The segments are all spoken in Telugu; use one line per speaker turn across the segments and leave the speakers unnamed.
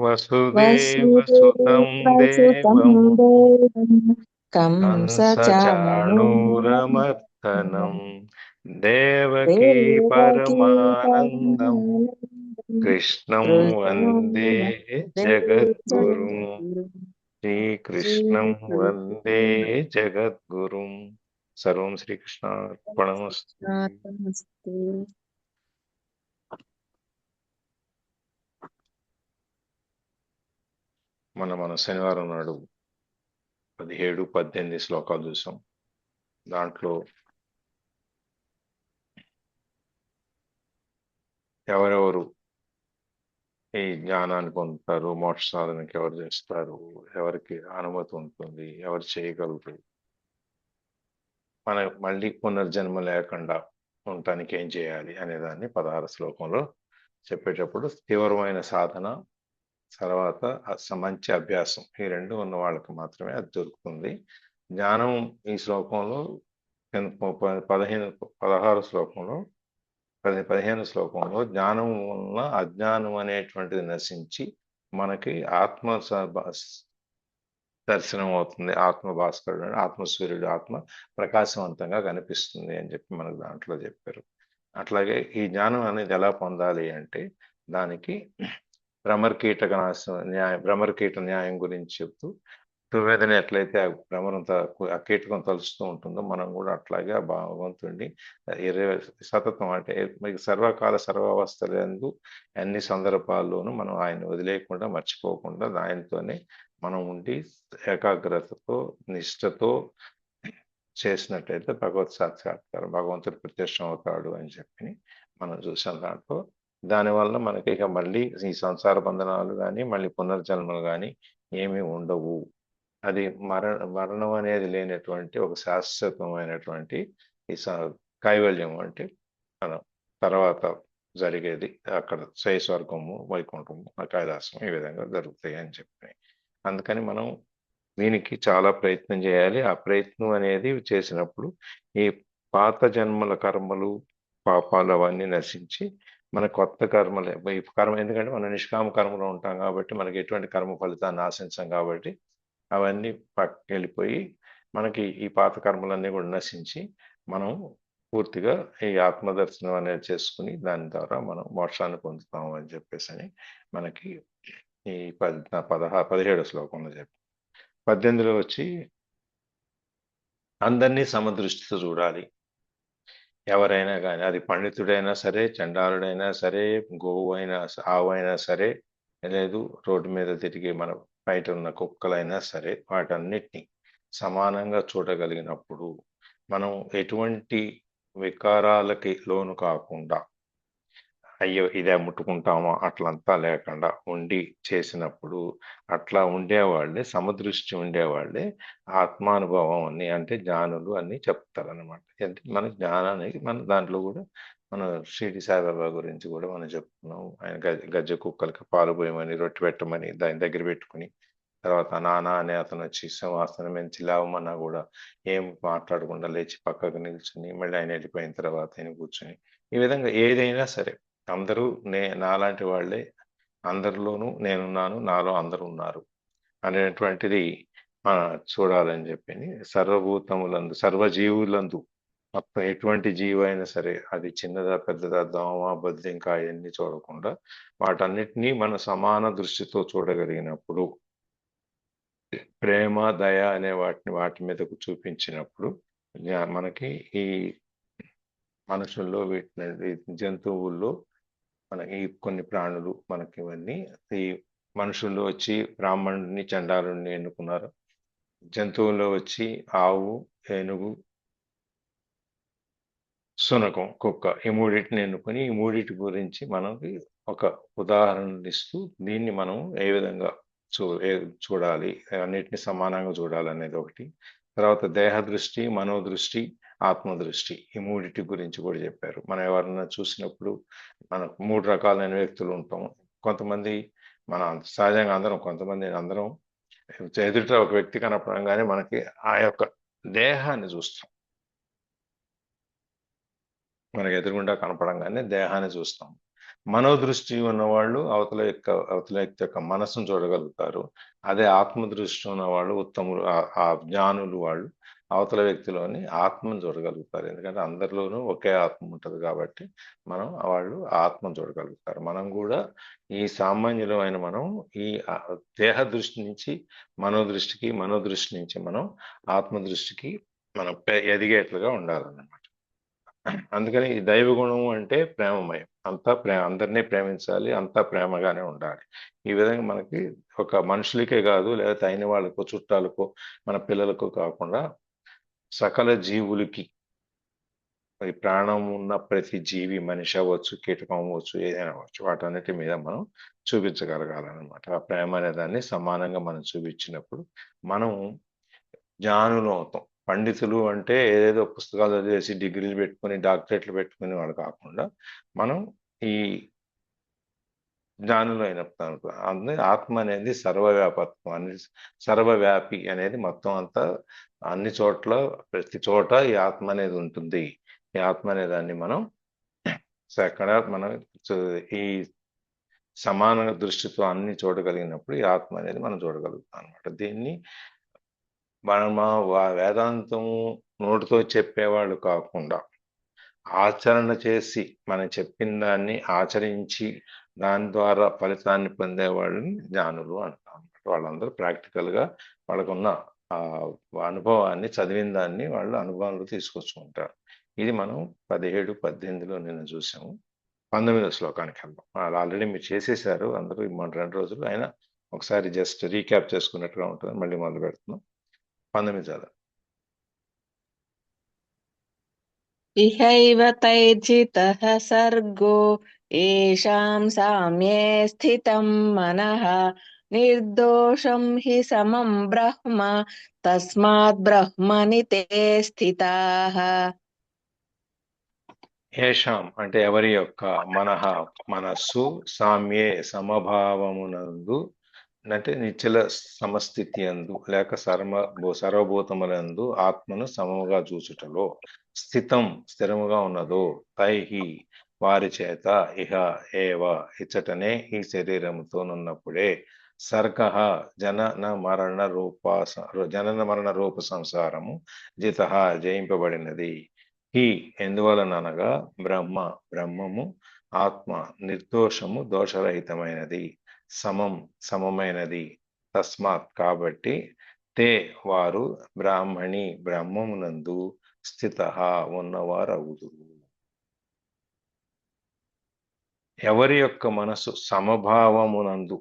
వసుదేవసుతం
వసుదేవసుతం
దేవం
దేవం కంసచాణూరమర్దనం
కంసచాణూరమర్దనం దేవకీ
దేవకీ
పరమానందం
పరమానందం
కృష్ణం
కృష్ణం
వందే
వందే
జగద్గురుం
జగద్గురుం
శ్రీకృష్ణం వందే
శ్రీకృష్ణ
జగద్గురుం. సర్వం శ్రీకృష్ణార్పణమస్తు.
నమస్తే.
మన శనివారం నాడు 17-18 శ్లోకాలు చూసాం. దాంట్లో ఎవరెవరు ఈ జ్ఞానాన్ని పొందుతారు, మోక్ష సాధనకి ఎవరు చేస్తారు, ఎవరికి అనుమతి ఉంటుంది, ఎవరు చేయగలరు, మన మళ్ళీ పునర్జన్మ లేకుండా ఉండటానికి ఏం చేయాలి అనేదాన్ని 16 శ్లోకంలో చెప్పేటప్పుడు తీవ్రమైన సాధన తర్వాత మంచి అభ్యాసం ఈ రెండు ఉన్న వాళ్ళకి మాత్రమే అది దొరుకుతుంది. జ్ఞానం ఈ శ్లోకంలో 16 శ్లోకంలో 15 శ్లోకంలో జ్ఞానం వలన అజ్ఞానం అనేటువంటిది నశించి మనకి ఆత్మ దర్శనం అవుతుంది. ఆత్మ భాస్కరుడు, ఆత్మసూర్యుడు, ఆత్మ ప్రకాశవంతంగా కనిపిస్తుంది అని చెప్పి మనకు దాంట్లో చెప్పారు. అట్లాగే ఈ జ్ఞానం అనేది ఎలా పొందాలి అంటే దానికి భ్రమరకీట న్యాయం గురించి చెప్తూ తుమ్మెదని ఎట్లయితే ఆ కీటకం తలుస్తూ ఉంటుందో మనం కూడా అట్లాగే ఆ భగవంతుడిని సతతం అంటే మీకు సర్వకాల సర్వావస్థలందు అన్ని సందర్భాల్లోనూ మనం ఆయన వదిలేయకుండా మర్చిపోకుండా ఆయనతోనే మనం ఉండి ఏకాగ్రతతో నిష్ఠతో చేసినట్లయితే భగవత్ సాక్షాత్కారం భగవంతుడు ప్రత్యక్షం అవుతాడు అని చెప్పి మనం చూసాం. దాంట్లో దానివల్ల మనకి ఇక మళ్ళీ ఈ సంసార బంధనాలు కానీ మళ్ళీ పునర్జన్మలు కానీ ఏమీ ఉండవు. అది మరణం అనేది లేనటువంటి ఒక శాశ్వతమైనటువంటి ఈ కైవల్యం అంటే మనం తర్వాత జరిగేది అక్కడ స్వర్గము, వైకుంఠము, కైలాసం ఈ విధంగా జరుగుతాయి అని చెప్పి అందుకని మనం దీనికి చాలా ప్రయత్నం చేయాలి. ఆ ప్రయత్నం అనేది చేసినప్పుడు ఈ పాత జన్మల కర్మలు పాపాలు అవన్నీ నశించి మన కొత్త కర్మలే ఈ కర్మ ఎందుకంటే మనం నిష్కామ కర్మలో ఉంటాం కాబట్టి మనకి ఎటువంటి కర్మ ఫలితాన్ని ఆశించాం కాబట్టి అవన్నీ పక్కకి వెళ్ళిపోయి మనకి ఈ పాత కర్మలన్నీ కూడా నశించి మనం పూర్తిగా ఈ ఆత్మదర్శనం అనేది చేసుకుని దాని ద్వారా మనం మోక్షాన్ని పొందుతాము అని చెప్పేసి అని మనకి ఈ 17 శ్లోకంలో చెప్పి 18లో వచ్చి అందరినీ సమదృష్టితో చూడాలి. ఎవరైనా కానీ అది పండితుడైనా సరే, చండాలుడైనా సరే, గోవు అయినా ఆవు అయినా సరే, లేదు రోడ్డు మీద తిరిగే మన బయట ఉన్న కుక్కలైనా సరే వాటన్నిటిని సమానంగా చూడగలిగినప్పుడు మనం ఎటువంటి వికారాలకి లోను కాకుండా అయ్యో ఇదే ముట్టుకుంటామో అట్లంతా లేకుండా ఉండి చేసినప్పుడు అట్లా ఉండేవాళ్ళే సమదృష్టి ఉండేవాళ్ళే ఆత్మానుభవం అని అంటే జ్ఞానులు అని చెప్తారనమాట. అంటే మన జ్ఞానానికి మన దాంట్లో కూడా మన షిరిడి సాయిబాబా గురించి కూడా మనం చెప్తున్నాం. ఆయన గజ్జ కుక్కలకి పాలు పోయమని రొట్టె పెట్టమని దాని దగ్గర పెట్టుకుని తర్వాత నాన్న అనే అతను వచ్చి సింహాసనం నుంచి లేవమన్నా కూడా ఏం మాట్లాడకుండా లేచి పక్కకు నిల్చుని మళ్ళీ ఆయన వెళ్ళిపోయిన తర్వాత ఆయన కూర్చొని ఈ విధంగా ఏదైనా సరే అందరూ నాలాంటి వాళ్ళే, అందరిలోనూ నేనున్నాను, నాలో అందరూ ఉన్నారు అనేటువంటిది చూడాలని చెప్పి సర్వభూతములందు సర్వజీవులందు మొత్తం ఎటువంటి జీవి అయినా సరే అది చిన్నదా పెద్దదా దోమ బొద్దింక అవన్నీ చూడకుండా వాటన్నిటినీ మన సమాన దృష్టితో చూడగలిగినప్పుడు ప్రేమ దయ అనే వాటి మీదకు చూపించినప్పుడు మనకి ఈ మనుషుల్లో వీటి జంతువుల్లో మనకి కొన్ని ప్రాణులు మనకి ఇవన్నీ ఈ మనుషుల్లో వచ్చి బ్రాహ్మణుడిని చండాలుడిని ఎన్నుకున్నారు. జంతువుల్లో వచ్చి ఆవు, ఏనుగు, శునకం, కుక్క ఈ మూడింటిని ఎన్నుకొని ఈ మూడింటి గురించి మనకి ఒక ఉదాహరణ ఇస్తూ దీన్ని మనం ఏ విధంగా చూడాలి, అన్నిటిని సమానంగా చూడాలి అనేది ఒకటి. తర్వాత దేహ దృష్టి, మనోదృష్టి, ఆత్మదృష్టి ఈ మూడింటి గురించి కూడా చెప్పారు. మనం ఎవరన్నా చూసినప్పుడు మనకు 3 రకాలైన వ్యక్తులు ఉంటాం. కొంతమంది మనం సహజంగా కొంతమంది అందరం ఎదుట ఒక వ్యక్తి కనపడంగానే మనకి ఆ యొక్క దేహాన్ని చూస్తాం. మనకి ఎదురుగుండా కనపడంగానే దేహాన్ని చూస్తాం. మనోదృష్టి ఉన్నవాళ్ళు అవతల వ్యక్తి యొక్క మనసును చూడగలుగుతారు. అదే ఆత్మదృష్టి ఉన్నవాళ్ళు ఉత్తములు, ఆ జ్ఞానులు వాళ్ళు అవతల వ్యక్తిలోని ఆత్మను చూడగలుగుతారు. ఎందుకంటే అందరిలోనూ ఒకే ఆత్మ ఉంటది కాబట్టి వాళ్ళు ఆత్మను చూడగలుగుతారు. మనం కూడా ఈ సామాన్యులమైన మనం ఈ దేహ దృష్టి నుంచి మనోదృష్టికి, మనోదృష్టి నుంచి మనం ఆత్మదృష్టికి మనం ఎదిగేట్లుగా ఉండాలన్నమాట. అందుకని ఈ దైవ గుణం అంటే ప్రేమమయం. అందరినీ ప్రేమించాలి, అంతా ప్రేమగానే ఉండాలి. ఈ విధంగా మనకి ఒక మనుషులకే కాదు, లేకపోతే అయిన వాళ్ళకో, చుట్టాలకో, మన పిల్లలకో కాకుండా సకల జీవులకి, ఈ ప్రాణం ఉన్న ప్రతి జీవి, మనిషి అవ్వచ్చు, కీటకం అవ్వచ్చు, ఏదైనా అవ్వచ్చు, వాటన్నిటి మీద మనం చూపించగలగాలన్నమాట. ఆ ప్రేమ అనే దాన్ని సమానంగా మనం చూపించినప్పుడు మనం జ్ఞానులు అవుతాం. పండితులు అంటే ఏదేదో పుస్తకాలు చదివేసి డిగ్రీలు పెట్టుకుని డాక్టరేట్లు పెట్టుకునే వాళ్ళు కాకుండా మనం ఈ జ్ఞానులు అయినప్పుడు అందుకే ఆత్మ అనేది సర్వవ్యాపత్వం, సర్వవ్యాపి అనేది మొత్తం అంతా అన్ని చోట్ల, ప్రతి చోట ఈ ఆత్మ అనేది ఉంటుంది. ఈ ఆత్మ అనే దాన్ని మనం ఎక్కడ మనం ఈ సమాన దృష్టితో అన్ని చూడగలిగినప్పుడు ఈ ఆత్మ అనేది మనం చూడగలుగుతాం అనమాట. దీన్ని మనం వేదాంతం నోటితో చెప్పేవాళ్ళు కాకుండా ఆచరణ చేసి మనం చెప్పిన దాన్ని ఆచరించి దాని ద్వారా ఫలితాన్ని పొందేవాళ్ళని జ్ఞానులు అంటాం. వాళ్ళందరూ ప్రాక్టికల్గా వాళ్ళకున్న ఆ అనుభవాన్ని, చదివిన దాన్ని వాళ్ళు అనుభవంలో తీసుకొచ్చుకుంటారు. ఇది మనం 17, 18లో నిన్న చూసాము. 19వ శ్లోకానికి వెళ్దాం. వాళ్ళు ఆల్రెడీ మీరు చేసేసారు అందరూ మన 2 రోజులు అయినా ఒకసారి జస్ట్ రీక్యాప్ చేసుకున్నట్టుగా ఉంటుంది. మళ్ళీ మొదలు పెడుతున్నాం. 19 చదవండి.
ఇహైవ తైర్జితః సర్గో ఏషాం సామ్యే స్థితం మనః నిర్దోషం హి సమం బ్రహ్మ తస్మాత్ బ్రహ్మని తే స్థితాః.
ఏషాం అంటే ఎవరి యొక్క, మనస్సు, సామ్యే సమభావమునందు, అంటే నిశ్చల సమస్థితి అందు లేక సర్వభూతములందు ఆత్మను సమముగా చూచుటలో, స్థిరముగా ఉన్నదో, తైహి వారి చేత, ఇహ ఏవ ఇచ్చటనే, ఈ శరీరముతోనున్నప్పుడే, సర్గ జనన మరణ రూప సంసారము జిత జయింపబడినది. హి ఎందువలనగా బ్రహ్మము ఆత్మ నిర్దోషము, దోషరహితమైనది, సమమైనది. తస్మాత్ కాబట్టి, తే వారు బ్రహ్మమునందు స్థిత ఉన్నవారవుదురు. ఎవరి యొక్క మనసు సమభావమునందు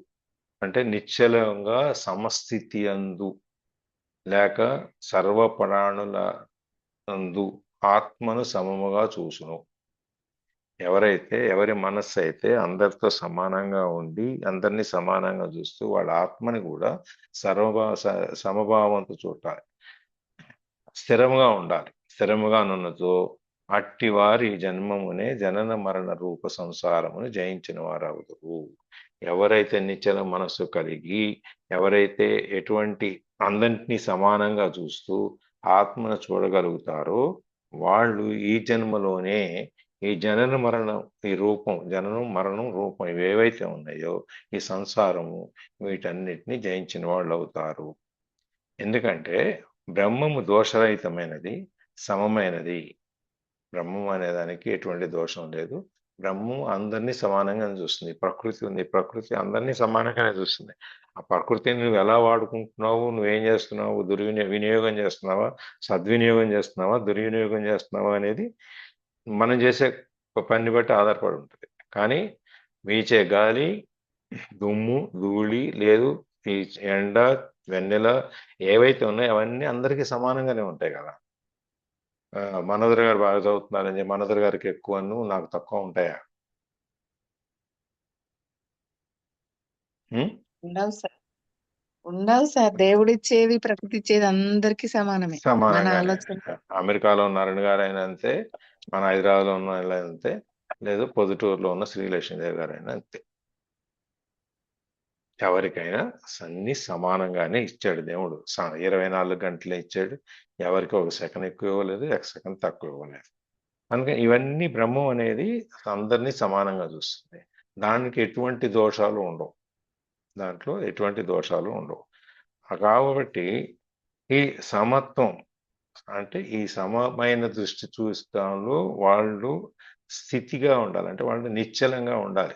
అంటే నిశ్చలంగా సమస్థితి అందు లేక సర్వప్రాణుల నందు ఆత్మను సమముగా చూసును. ఎవరి మనస్సు అయితే అందరితో సమానంగా ఉండి అందరినీ సమానంగా చూస్తూ వాళ్ళ ఆత్మని కూడా సమభావంతో చూడాలి, స్థిరముగా ఉండాలి. స్థిరముగా నున్నతో అట్టి వారి జన్మమునే జనన మరణ రూప సంసారమును జయించిన వారు అవుతారు. ఎవరైతే నిశ్చల మనస్సు కలిగి, ఎవరైతే ఎటువంటి అందరినీ సమానంగా చూస్తూ ఆత్మను చూడగలుగుతారో వాళ్ళు ఈ జన్మలోనే ఈ జనన మరణం, ఈ రూపం, జననం మరణం రూపం ఇవేవైతే ఉన్నాయో ఈ సంసారము, వీటన్నిటిని జయించిన వాళ్ళు అవుతారు. ఎందుకంటే బ్రహ్మము దోషరహితమైనది, సమమైనది. బ్రహ్మం అనే దానికి ఎటువంటి దోషం లేదు. బ్రహ్మం అందరినీ సమానంగానే చూస్తుంది. ప్రకృతి ఉంది, ప్రకృతి అందరినీ సమానంగానే చూస్తుంది. ఆ ప్రకృతిని నువ్వు ఎలా వాడుకుంటున్నావు, నువ్వేం చేస్తున్నావు, వినియోగం చేస్తున్నావా, సద్వినియోగం చేస్తున్నావా, దుర్వినియోగం చేస్తున్నావా అనేది మనం చేసే పని బట్టి ఆధారపడి ఉంటుంది. కానీ వీచే గాలి, దుమ్ము, ధూళి, లేదు ఈ ఎండ, వెన్నెల ఏవైతే ఉన్నాయో అవన్నీ అందరికీ సమానంగానే ఉంటాయి కదా. మనోదర్ గారు బాగా చదువుతున్నారని మనోదర్ గారికి ఎక్కువను నాకు తక్కువ ఉంటాయా?
ఉండాలి సార్. దేవుడిచ్చేది, ప్రకృతి ఇచ్చేది అందరికీ సమానమే. మన
సమానంగానే.
ఆలోచన
అమెరికాలో ఉన్న అరుణ్ గారు అయినా అంతే, మన హైదరాబాద్లో ఉన్న వాళ్ళు అంతే, లేదు పొద్దుటూరులో ఉన్న శ్రీలక్ష్మీదేవి గారు అయినా అంతే. ఎవరికైనా అన్ని సమానంగానే ఇచ్చాడు దేవుడు. 24 గంటలే ఇచ్చాడు. ఎవరికి ఒక సెకండ్ ఎక్కువ ఇవ్వలేదు, ఒక సెకండ్ తక్కువ ఇవ్వలేదు. అందుకని ఇవన్నీ బ్రహ్మం అనేది అందరినీ సమానంగా చూస్తుంది. దానికి ఎటువంటి దోషాలు ఉండవు. దాంట్లో ఎటువంటి దోషాలు ఉండవు. కాబట్టి ఈ సమత్వం అంటే ఈ సమమైన దృష్టి చూస్తాంలో వాళ్ళు స్థితిగా ఉండాలి. అంటే వాళ్ళు నిశ్చలంగా ఉండాలి.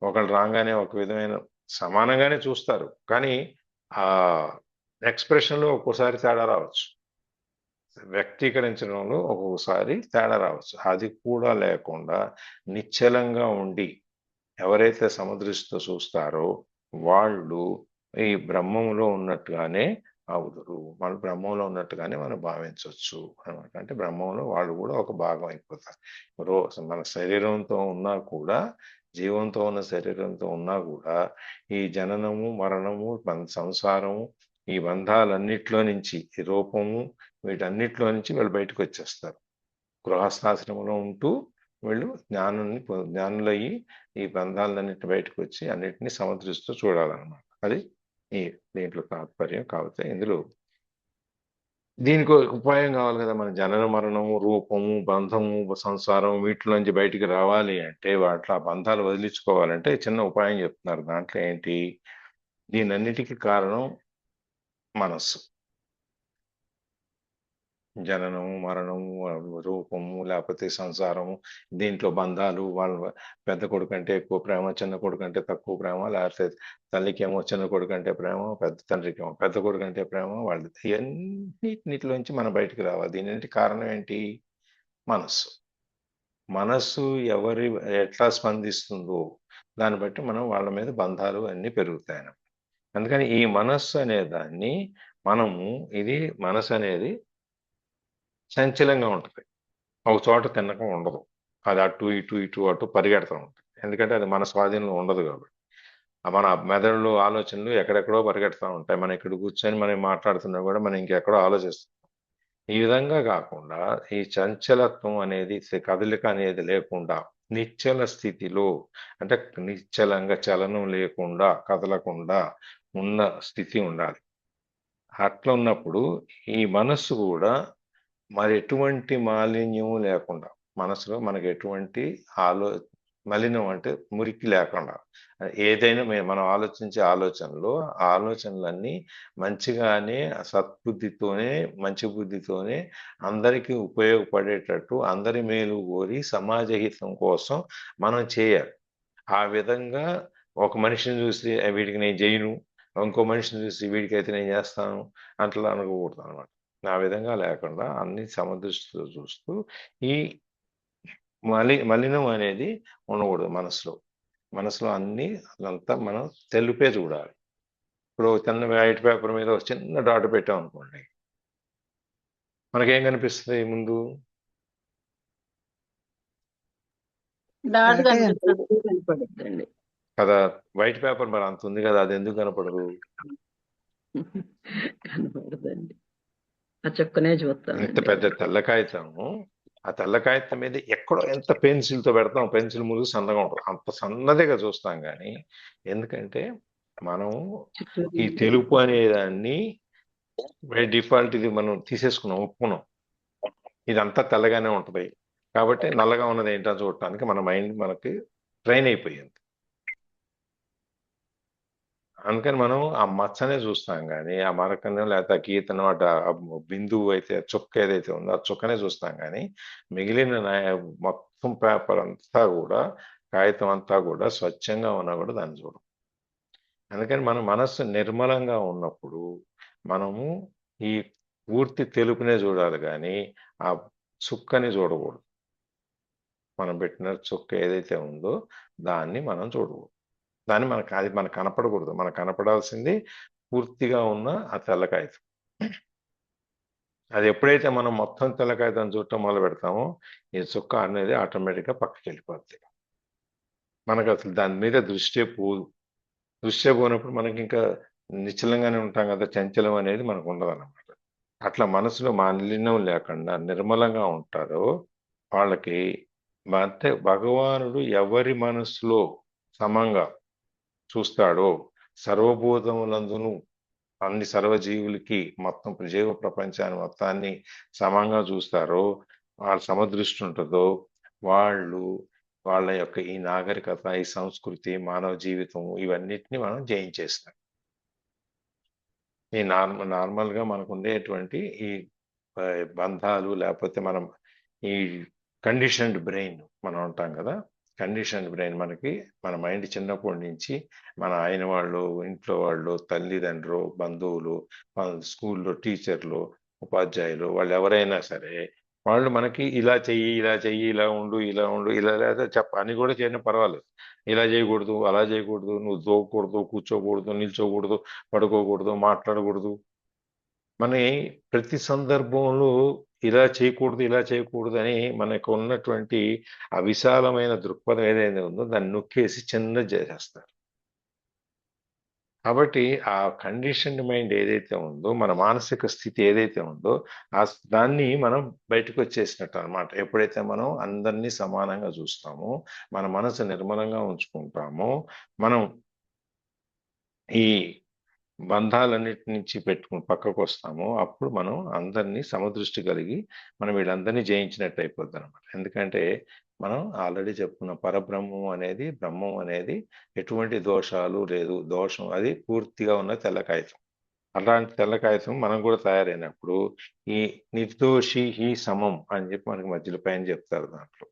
ఒకళ్ళు రాగానే ఒక విధమైన సమానంగానే చూస్తారు. కానీ ఆ ఎక్స్‌ప్రెషన్‌లో ఒక్కోసారి తేడా రావచ్చు. వ్యక్తీకరించడంలో ఒక్కొక్కసారి తేడా రావచ్చు. అది కూడా లేకుండా నిశ్చలంగా ఉండి ఎవరైతే సమదృష్టితో చూస్తారో వాళ్ళు ఈ బ్రహ్మంలో ఉన్నట్టుగానే అవుదురు. వాళ్ళు బ్రహ్మంలో ఉన్నట్టుగానే మనం భావించొచ్చు అనమాట. అంటే బ్రహ్మంలో వాళ్ళు కూడా ఒక భాగం అయిపోతారు. ఇప్పుడు మన శరీరంతో ఉన్నా కూడా, జీవంతో ఉన్న శరీరంతో ఉన్నా కూడా ఈ జననము, మరణము, సంసారము, ఈ బంధాలన్నిట్లో నుంచి, ఈ రూపము వీటన్నిటిలో నుంచి వీళ్ళు బయటకొచ్చేస్తారు. గృహస్థాశ్రమంలో ఉంటూ వీళ్ళు జ్ఞానులయ్యి ఈ బంధాలన్నిటిని బయటకొచ్చి అన్నిటిని సమదృష్టితో చూడాలన్నమాట. అది ఈ దీంట్లో తాత్పర్యం. కాకపోతే ఇందులో దీనికి ఒక ఉపాయం కావాలి కదా! మన జనన మరణము, రూపము, బంధము, సంసారం వీటిలో నుంచి బయటికి రావాలి అంటే వాటిలో ఆ బంధాలు వదిలించుకోవాలంటే చిన్న ఉపాయం చెప్తున్నారు. దాంట్లో ఏంటి? దీనన్నిటికి కారణం మనస్సు. జననము, మరణము, రూపము, లేపోతే సంసారము, దీంట్లో బంధాలు, వాళ్ళ పెద్ద కొడుకంటే ఎక్కువ ప్రేమ, చిన్న కొడుకంటే తక్కువ ప్రేమ, లేకపోతే తల్లికేమో చిన్న కొడుకంటే ప్రేమ, పెద్ద తండ్రికేమో పెద్ద కొడుకంటే ప్రేమ, వాళ్ళు ఇయన్నిటిలోంచి మనం బయటికి రావాలి. దీనిన్నిటికి కారణం ఏంటి? మనస్సు. మనస్సు ఎట్లా స్పందిస్తుందో దాన్ని బట్టి మనం వాళ్ళ మీద బంధాలు అన్నీ పెరుగుతాయన్నమాట. అందుకని ఈ మనస్సు అనే దాన్ని మనము మనసనేది చంచలంగా ఉంటది. ఒక చోట తిన్నకం ఉండదు. అది అటు, ఇటు, ఇటు, అటు పరిగెడతా ఉంటది. ఎందుకంటే అది మన స్వాధీనంలో ఉండదు కాబట్టి. మన మెదడులో ఆలోచనలు ఎక్కడెక్కడో పరిగెడతా ఉంటాయి. మనం ఇక్కడ కూర్చొని మనం మాట్లాడుతున్నా కూడా మనం ఇంకెక్కడో ఆలోచిస్తాం. ఈ విధంగా కాకుండా ఈ చంచలత్వం అనేది కదలిక అనేది లేకుండా నిశ్చల స్థితిలో అంటే నిశ్చలంగా చలనం లేకుండా కదలకుండా ఉన్న స్థితి ఉండాలి. అట్లా ఉన్నప్పుడు ఈ మనస్సు కూడా మరి ఎటువంటి మాలిన్యము లేకుండా మనసులో మనకు ఎటువంటి ఆలో మలినం అంటే మురికి లేకుండా ఏదైనా మనం ఆలోచించే ఆలోచనలు ఆ ఆలోచనలన్నీ మంచిగానే సద్బుద్ధితోనే మంచి బుద్ధితోనే అందరికీ ఉపయోగపడేటట్టు అందరి మేలు కోరి సమాజ హితం కోసం మనం చేయాలి. ఆ విధంగా ఒక మనిషిని చూసి వీడికి నేను చేయను, ఇంకో మనిషిని చూసి వీడికైతే నేను చేస్తాను అట్లా అనుకోకూడదు అనమాట. ఆ విధంగా లేకుండా అన్ని సమదృష్టితో చూస్తూ ఈ మలినం అనేది ఉండకూడదు మనసులో. మనసులో అన్ని అదంతా మనం తెలుపే చూడాలి. ఇప్పుడు చిన్న వైట్ పేపర్ మీద ఒక చిన్న డాట్ పెట్టాం అనుకోండి, మనకేం కనిపిస్తుంది ముందు?
డాట్
డాటే
కనపడుతుందండి
కదా, వైట్ పేపర్ మరి అంత ఉంది కదా, అది ఎందుకు కనపడదు?
కనపడదండి. ఆ చుక్కనే
ఇంత
చూస్తామండి.
పెద్ద తెల్ల కాగితము, ఆ తెల్ల కాగితం మీద ఎక్కడో ఎంత పెన్సిల్తో పెడతాం, పెన్సిల్ ములుగు సన్నగా ఉంటుంది, అంత సన్నదిగా చూస్తాం కానీ ఎందుకంటే మనం
చుట్టూ
ఈ తెలుపు అనేదాన్ని బై డిఫాల్ట్ ఇది మనం తీసేసుకున్నాం, ఒప్పుకున్నాం. ఇదంతా తెల్లగానే ఉంటది కాబట్టి నల్లగా ఉన్నది ఏంటో చూడటానికి మన మైండ్ మనకి ట్రైన్ అయిపోయింది. అందుకని మనం ఆ మచ్చనే చూస్తాం కానీ ఆ మరకను లేకపోతే ఆ గీతను ఆ బిందువు అయితే చుక్క ఏదైతే ఉందో ఆ చుక్కనే చూస్తాం కానీ మిగిలిన మొత్తం పేపర్ అంతా కూడా కాగితం అంతా కూడా స్వచ్ఛంగా ఉన్నా కూడా దాన్ని చూడం. అందుకని మన మనస్సు నిర్మలంగా ఉన్నప్పుడు మనము ఈ పూర్తి తెలుపునే చూడాలి కానీ ఆ చుక్కని చూడకూడదు. మనం పెట్టిన చుక్క ఏదైతే ఉందో దాన్ని మనం చూడకూడదు. అది మనకు కనపడకూడదు. మనకు కనపడాల్సింది పూర్తిగా ఉన్న ఆ తెల్ల కాగితం. అది ఎప్పుడైతే మనం మొత్తం తెల్ల కాగితం చూడటం మొదలు పెడతామో ఈ చుక్క అనేది ఆటోమేటిక్‌గా పక్కకెళ్ళిపోద్ది. మనకు అసలు దాని మీద దృష్టే పోదు. దృష్టే పోనప్పుడు మనకింకా నిశ్చలంగానే ఉంటాం కదా! చంచలం అనేది మనకు ఉండదన్నమాట. అట్లా మనసులో మాలిన్యం లేకుండా నిర్మలంగా ఉంటారో వాళ్ళకి అంటే భగవానుడు ఎవరి మనస్సులో సమంగా చూస్తాడో సర్వభూతములందును అన్ని సర్వజీవులకి మొత్తం జీవ ప్రపంచాన్ని మొత్తాన్ని సమంగా చూస్తారో వాళ్ళ సమదృష్టి ఉంటుందో వాళ్ళు వాళ్ళ యొక్క ఈ నాగరికత, ఈ సంస్కృతి, మానవ జీవితం ఇవన్నిటిని మనం జయించేస్తాం. ఈ నార్మల్గా మనకు ఉండేటువంటి ఈ బంధాలు, లేకపోతే మనం ఈ కండిషన్డ్ బ్రెయిన్ మనం అంటాం కదా. కండిషన్డ్ బ్రెయిన్ మనకి మన మైండ్ చిన్నప్పటి నుంచి మన ఆయన వాళ్ళు, ఇంట్లో వాళ్ళు, తల్లిదండ్రులు, బంధువులు, స్కూల్లో టీచర్లు, ఉపాధ్యాయులు, వాళ్ళు ఎవరైనా సరే వాళ్ళు మనకి ఇలా చెయ్యి, ఇలా చెయ్యి, ఇలా ఉండు, ఇలా ఉండు, ఇలా లేదా అని కూడా చేయడం పర్వాలేదు. ఇలా చేయకూడదు, అలా చేయకూడదు, నువ్వు దోకూడదు, కూర్చోకూడదు, నిల్చోకూడదు, పడుకోకూడదు, మాట్లాడకూడదు. మన ప్రతి సందర్భంలో ఇలా చేయకూడదు, ఇలా చేయకూడదు అని మనకు ఉన్నటువంటి ఆ విశాలమైన దృక్పథం ఏదైతే ఉందో దాన్ని నొక్కేసి చిన్నది చేసేస్తారు. కాబట్టి ఆ కండిషన్డ్ మైండ్ ఏదైతే ఉందో, మన మానసిక స్థితి ఏదైతే ఉందో దాన్ని మనం బయటకు వచ్చేసినట్టు అనమాట. ఎప్పుడైతే మనం అందరినీ సమానంగా చూస్తామో, మన మనసు నిర్మలంగా ఉంచుకుంటామో, మనం ఈ బంధాలన్నిటి నుంచి పెట్టుకుని పక్కకు వస్తామో, అప్పుడు మనం అందరినీ సమదృష్టి కలిగి మనం వీళ్ళందరినీ జయించినట్టు అయిపోద్ది అనమాట. ఎందుకంటే మనం ఆల్రెడీ చెప్పుకున్న పరబ్రహ్మం అనేది, బ్రహ్మం అనేది ఎటువంటి దోషాలు లేదు. దోషం అది పూర్తిగా ఉన్న తెల్ల కాగితం. అలాంటి తెల్ల కాగితం మనం కూడా తయారైనప్పుడు ఈ నిర్దోషి హి సమం అని చెప్పి మనకి మధ్యలో పైన చెప్తారు. దాంట్లో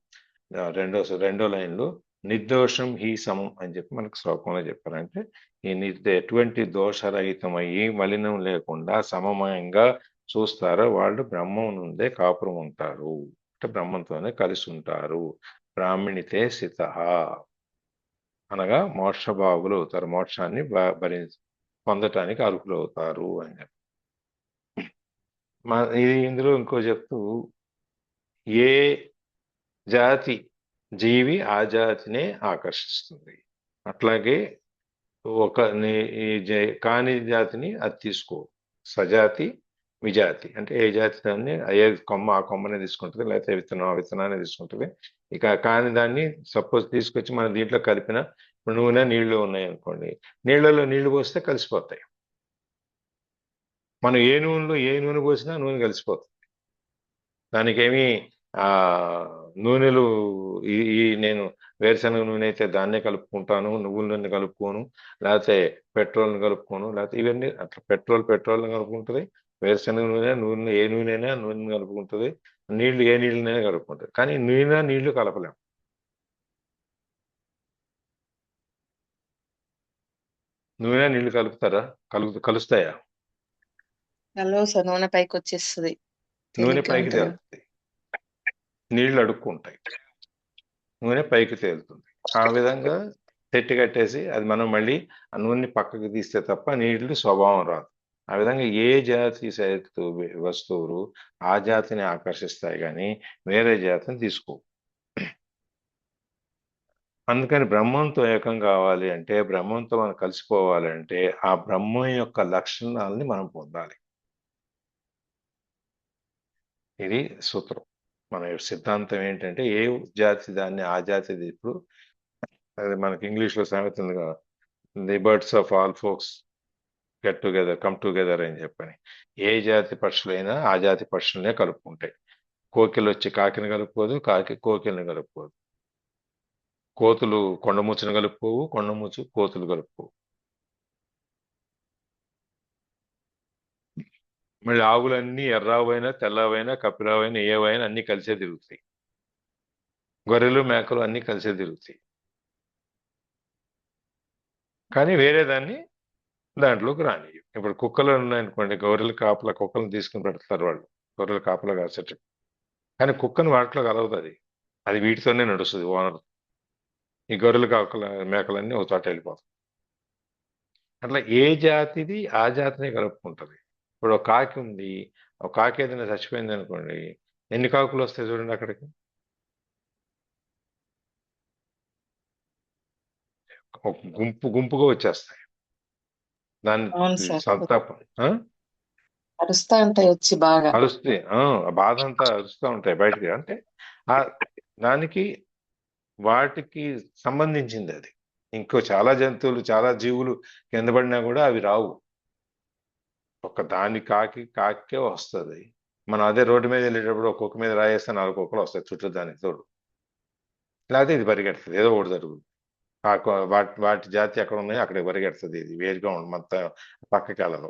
రెండో లైన్లో నిర్దోషం హి సమం అని చెప్పి మనకు శ్లోకంలో చెప్పారంటే ఈ ఎటువంటి దోషరహితమయ్యి మలినం లేకుండా సమమయంగా చూస్తారో వాళ్ళు బ్రహ్మం నుండే కాపురం ఉంటారు, అంటే బ్రహ్మంతోనే కలిసి ఉంటారు. బ్రాహ్మణితే స్థిత అనగా మోక్షభావులు అవుతారు, మోక్షాన్ని పొందటానికి అర్హులు అవుతారు అని చెప్పి. ఇది ఇందులో ఇంకో చెప్తూ, ఏ జాతి జీవి ఆ జాతినే ఆకర్షిస్తుంది, అట్లాగే కాని జాతిని అది తీసుకో. సజాతి విజాతి అంటే ఏ జాతి దాన్ని ఏ కొమ్మ ఆ కొమ్మనే తీసుకుంటుంది, లేకపోతే విత్తనం ఆ విత్తనాన్ని తీసుకుంటుంది. ఇక కాని దాన్ని సపోజ్ తీసుకొచ్చి మన దీంట్లో కలిపిన నూనె నీళ్లు ఉన్నాయి అనుకోండి, నీళ్లలో నీళ్లు పోస్తే కలిసిపోతాయి. మనం ఏ నూనె పోసినా నూనె కలిసిపోతుంది. దానికేమి నూనెలు నేను వేరుశనగ నూనె అయితే దాన్నే కలుపుకుంటాను, నువ్వుల నూనె కలుపుకోను, లేకపోతే పెట్రోల్ని కలుపుకోను, లేకపోతే ఇవన్నీ అట్లా పెట్రోల్ని కలుపుకుంటుంది, వేరుశనగ నూనె ఏ నూనె కలుపుకుంటుంది, నీళ్లు ఏ నీళ్ళనైనా కలుపుకుంటుంది. కానీ నీళ్లు కలపలేం. నీళ్లు కలుపుతారా? కలుస్తాయా?
కలవవు సార్, నూనె పైకి వచ్చేస్తుంది,
నూనె
తేలిగ్గా
పైకి
ఉంటుంది.
తేలుతుంది, నీళ్లు అడుక్కుంటాయి, నూనె పైకి తేలుతుంది. ఆ విధంగా తెట్టి కట్టేసి అది మనం మళ్ళీ ఆ నూనె పక్కకి తీస్తే తప్ప నీళ్లు స్వభావం రాదు. ఆ విధంగా ఏ జాతి వస్తువులు ఆ జాతిని ఆకర్షిస్తాయి కానీ వేరే జాతిని తీసుకో. అందుకని బ్రహ్మంతో ఏకం కావాలి అంటే, బ్రహ్మంతో మనం కలిసిపోవాలంటే ఆ బ్రహ్మం యొక్క లక్షణాలని మనం పొందాలి. ఇది సూత్రం. మన సిద్ధాంతం ఏంటంటే ఏ జాతి దాన్ని ఆ జాతిది. ఇప్పుడు అది మనకి ఇంగ్లీష్లో సామెత ఉంది కదా, the birds of all folks come together అని చెప్పని. ఏ జాతి పక్షులైనా ఆ జాతి పక్షులనే కలుపుకుంటాయి. కోకిలు వచ్చి కాకిని కలుపుకోదు, కాకి కోకిల్ని కలుపుకోదు. కోతులు కొండమూచుని కలుపుకోవు, కొండమూచు కోతులు కలుపుకోవు. మళ్ళీ ఆవులన్నీ ఎర్రావైనా తెల్లవైనా కపిరావైనా ఏవైనా అన్ని కలిసే తిరుగుతాయి. గొర్రెలు మేకలు అన్ని కలిసే తిరుగుతాయి. కానీ వేరే దాన్ని దాంట్లోకి రాని. ఇప్పుడు కుక్కలు ఉన్నాయనుకోండి, గొర్రెలు కాపలా కుక్కలను తీసుకుని పెడతారు వాళ్ళు, గొర్రెలు కాపలా కాసేట. కానీ కుక్కను వాటిలో కలవదు, అది వీటితోనే నడుస్తుంది ఓనర్. ఈ గొర్రెలు మేకలన్నీ ఒక చోట వెళ్ళిపోతాయి. అట్లా ఏ జాతిది ఆ జాతినే కలుపుకుంటుంది. ఇప్పుడు ఒక కాకి ఉంది, ఒక కాకి ఏదైనా చచ్చిపోయింది అనుకోండి, ఎన్ని కాకులు వస్తాయి చూడండి అక్కడికి. ఒక గుంపుగా వచ్చేస్తాయి.
అవును
దాన్ని
సార్,
సంతాపం
అరుస్తా ఉంటాయి వచ్చి బాగా.
అరుస్తాయి, ఆ బాధ అంతా అరుస్తూ ఉంటాయి బయటికి. అంటే ఆ దానికి వాటికి సంబంధించింది అది. ఇంకో చాలా జంతువులు, చాలా జీవులు కింద పడినా కూడా అవి రావు. కాకే వస్తుంది. మనం అదే రోడ్డు మీద వెళ్ళేటప్పుడు ఒక కుక్క మీద రాయేస్తే 4 కుక్కలు వస్తాయి చుట్టూ దానికి తోడు. లేకపోతే ఇది పరిగెడుతుంది, ఏదో ఒకటి జరుగుతుంది. వాటి జాతి ఎక్కడ ఉన్నాయో అక్కడికి పరిగెడుతుంది, ఇది వేరుగా ఉంటుంది మొత్తం పక్కకి వెళ్ళదు.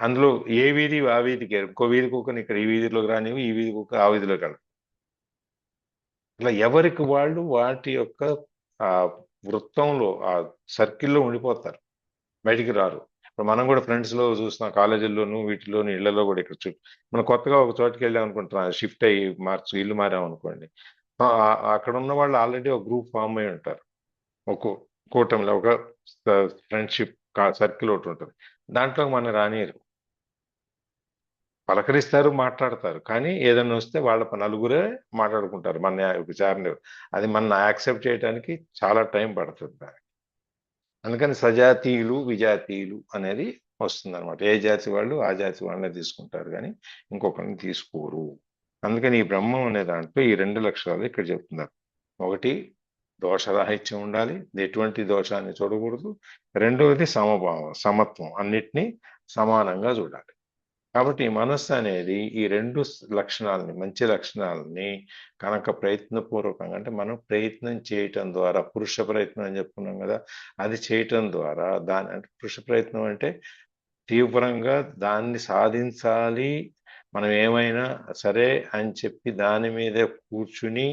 అందులో ఏ వీధి ఆ వీధికి, ఇంకో వీధి కుక్కని ఇక్కడ ఈ వీధిలోకి రానివి, ఈ వీధి కుక్క ఆ వీధిలోకి వెళ్ళదు. ఇట్లా ఎవరికి వాళ్ళు వాటి యొక్క ఆ వృత్తంలో, ఆ సర్కిల్లో ఉండిపోతారు, బయటికి రారు. ఇప్పుడు మనం కూడా ఫ్రెండ్స్ లో చూస్తున్నాం, కాలేజీల్లోనూ వీటిలోను ఇళ్లలో కూడా. ఇక్కడ మనం కొత్తగా ఒక చోటుకి వెళ్ళాం అనుకుంటున్నాం, షిఫ్ట్ అయ్యి ఇల్లు మారాం అనుకోండి, అక్కడ ఉన్న వాళ్ళు ఆల్రెడీ ఒక గ్రూప్ ఫామ్ అయి ఉంటారు. ఒక కూటమిలో ఒక ఫ్రెండ్షిప్ సర్కిల్ ఒకటి ఉంటుంది. దాంట్లో మనం రానియరు, పలకరిస్తారు, మాట్లాడతారు, కానీ ఏదైనా వస్తే వాళ్ళ నలుగురే మాట్లాడుకుంటారు, మన విచారణ. అది మన యాక్సెప్ట్ చేయడానికి చాలా టైం పడుతుంది దానికి. అందుకని సజాతీయులు విజాతీయులు అనేది వస్తుంది అనమాట. ఏ జాతి వాళ్ళు ఆ జాతి వాళ్ళనే తీసుకుంటారు, కానీ ఇంకొకరిని తీసుకోరు. అందుకని ఈ బ్రహ్మం అనే దాంట్లో ఈ 2 లక్షణాలు ఇక్కడ చెప్తున్నారు. ఒకటి, దోషరాహిత్యం ఉండాలి, ఎటువంటి దోషాన్ని చూడకూడదు. రెండవది సమభావం, సమత్వం, అన్నిటినీ సమానంగా చూడాలి. కాబట్టి ఈ మనస్సు అనేది ఈ 2 లక్షణాలని, మంచి లక్షణాలని కనుక ప్రయత్నపూర్వకంగా, అంటే మనం ప్రయత్నం చేయటం ద్వారా, పురుష ప్రయత్నం అని చెప్పుకున్నాం కదా, అది చేయటం ద్వారా, అంటే పురుష ప్రయత్నం అంటే తీవ్రంగా దాన్ని సాధించాలి, మనం ఏమైనా సరే అని చెప్పి దాని మీదే కూర్చుని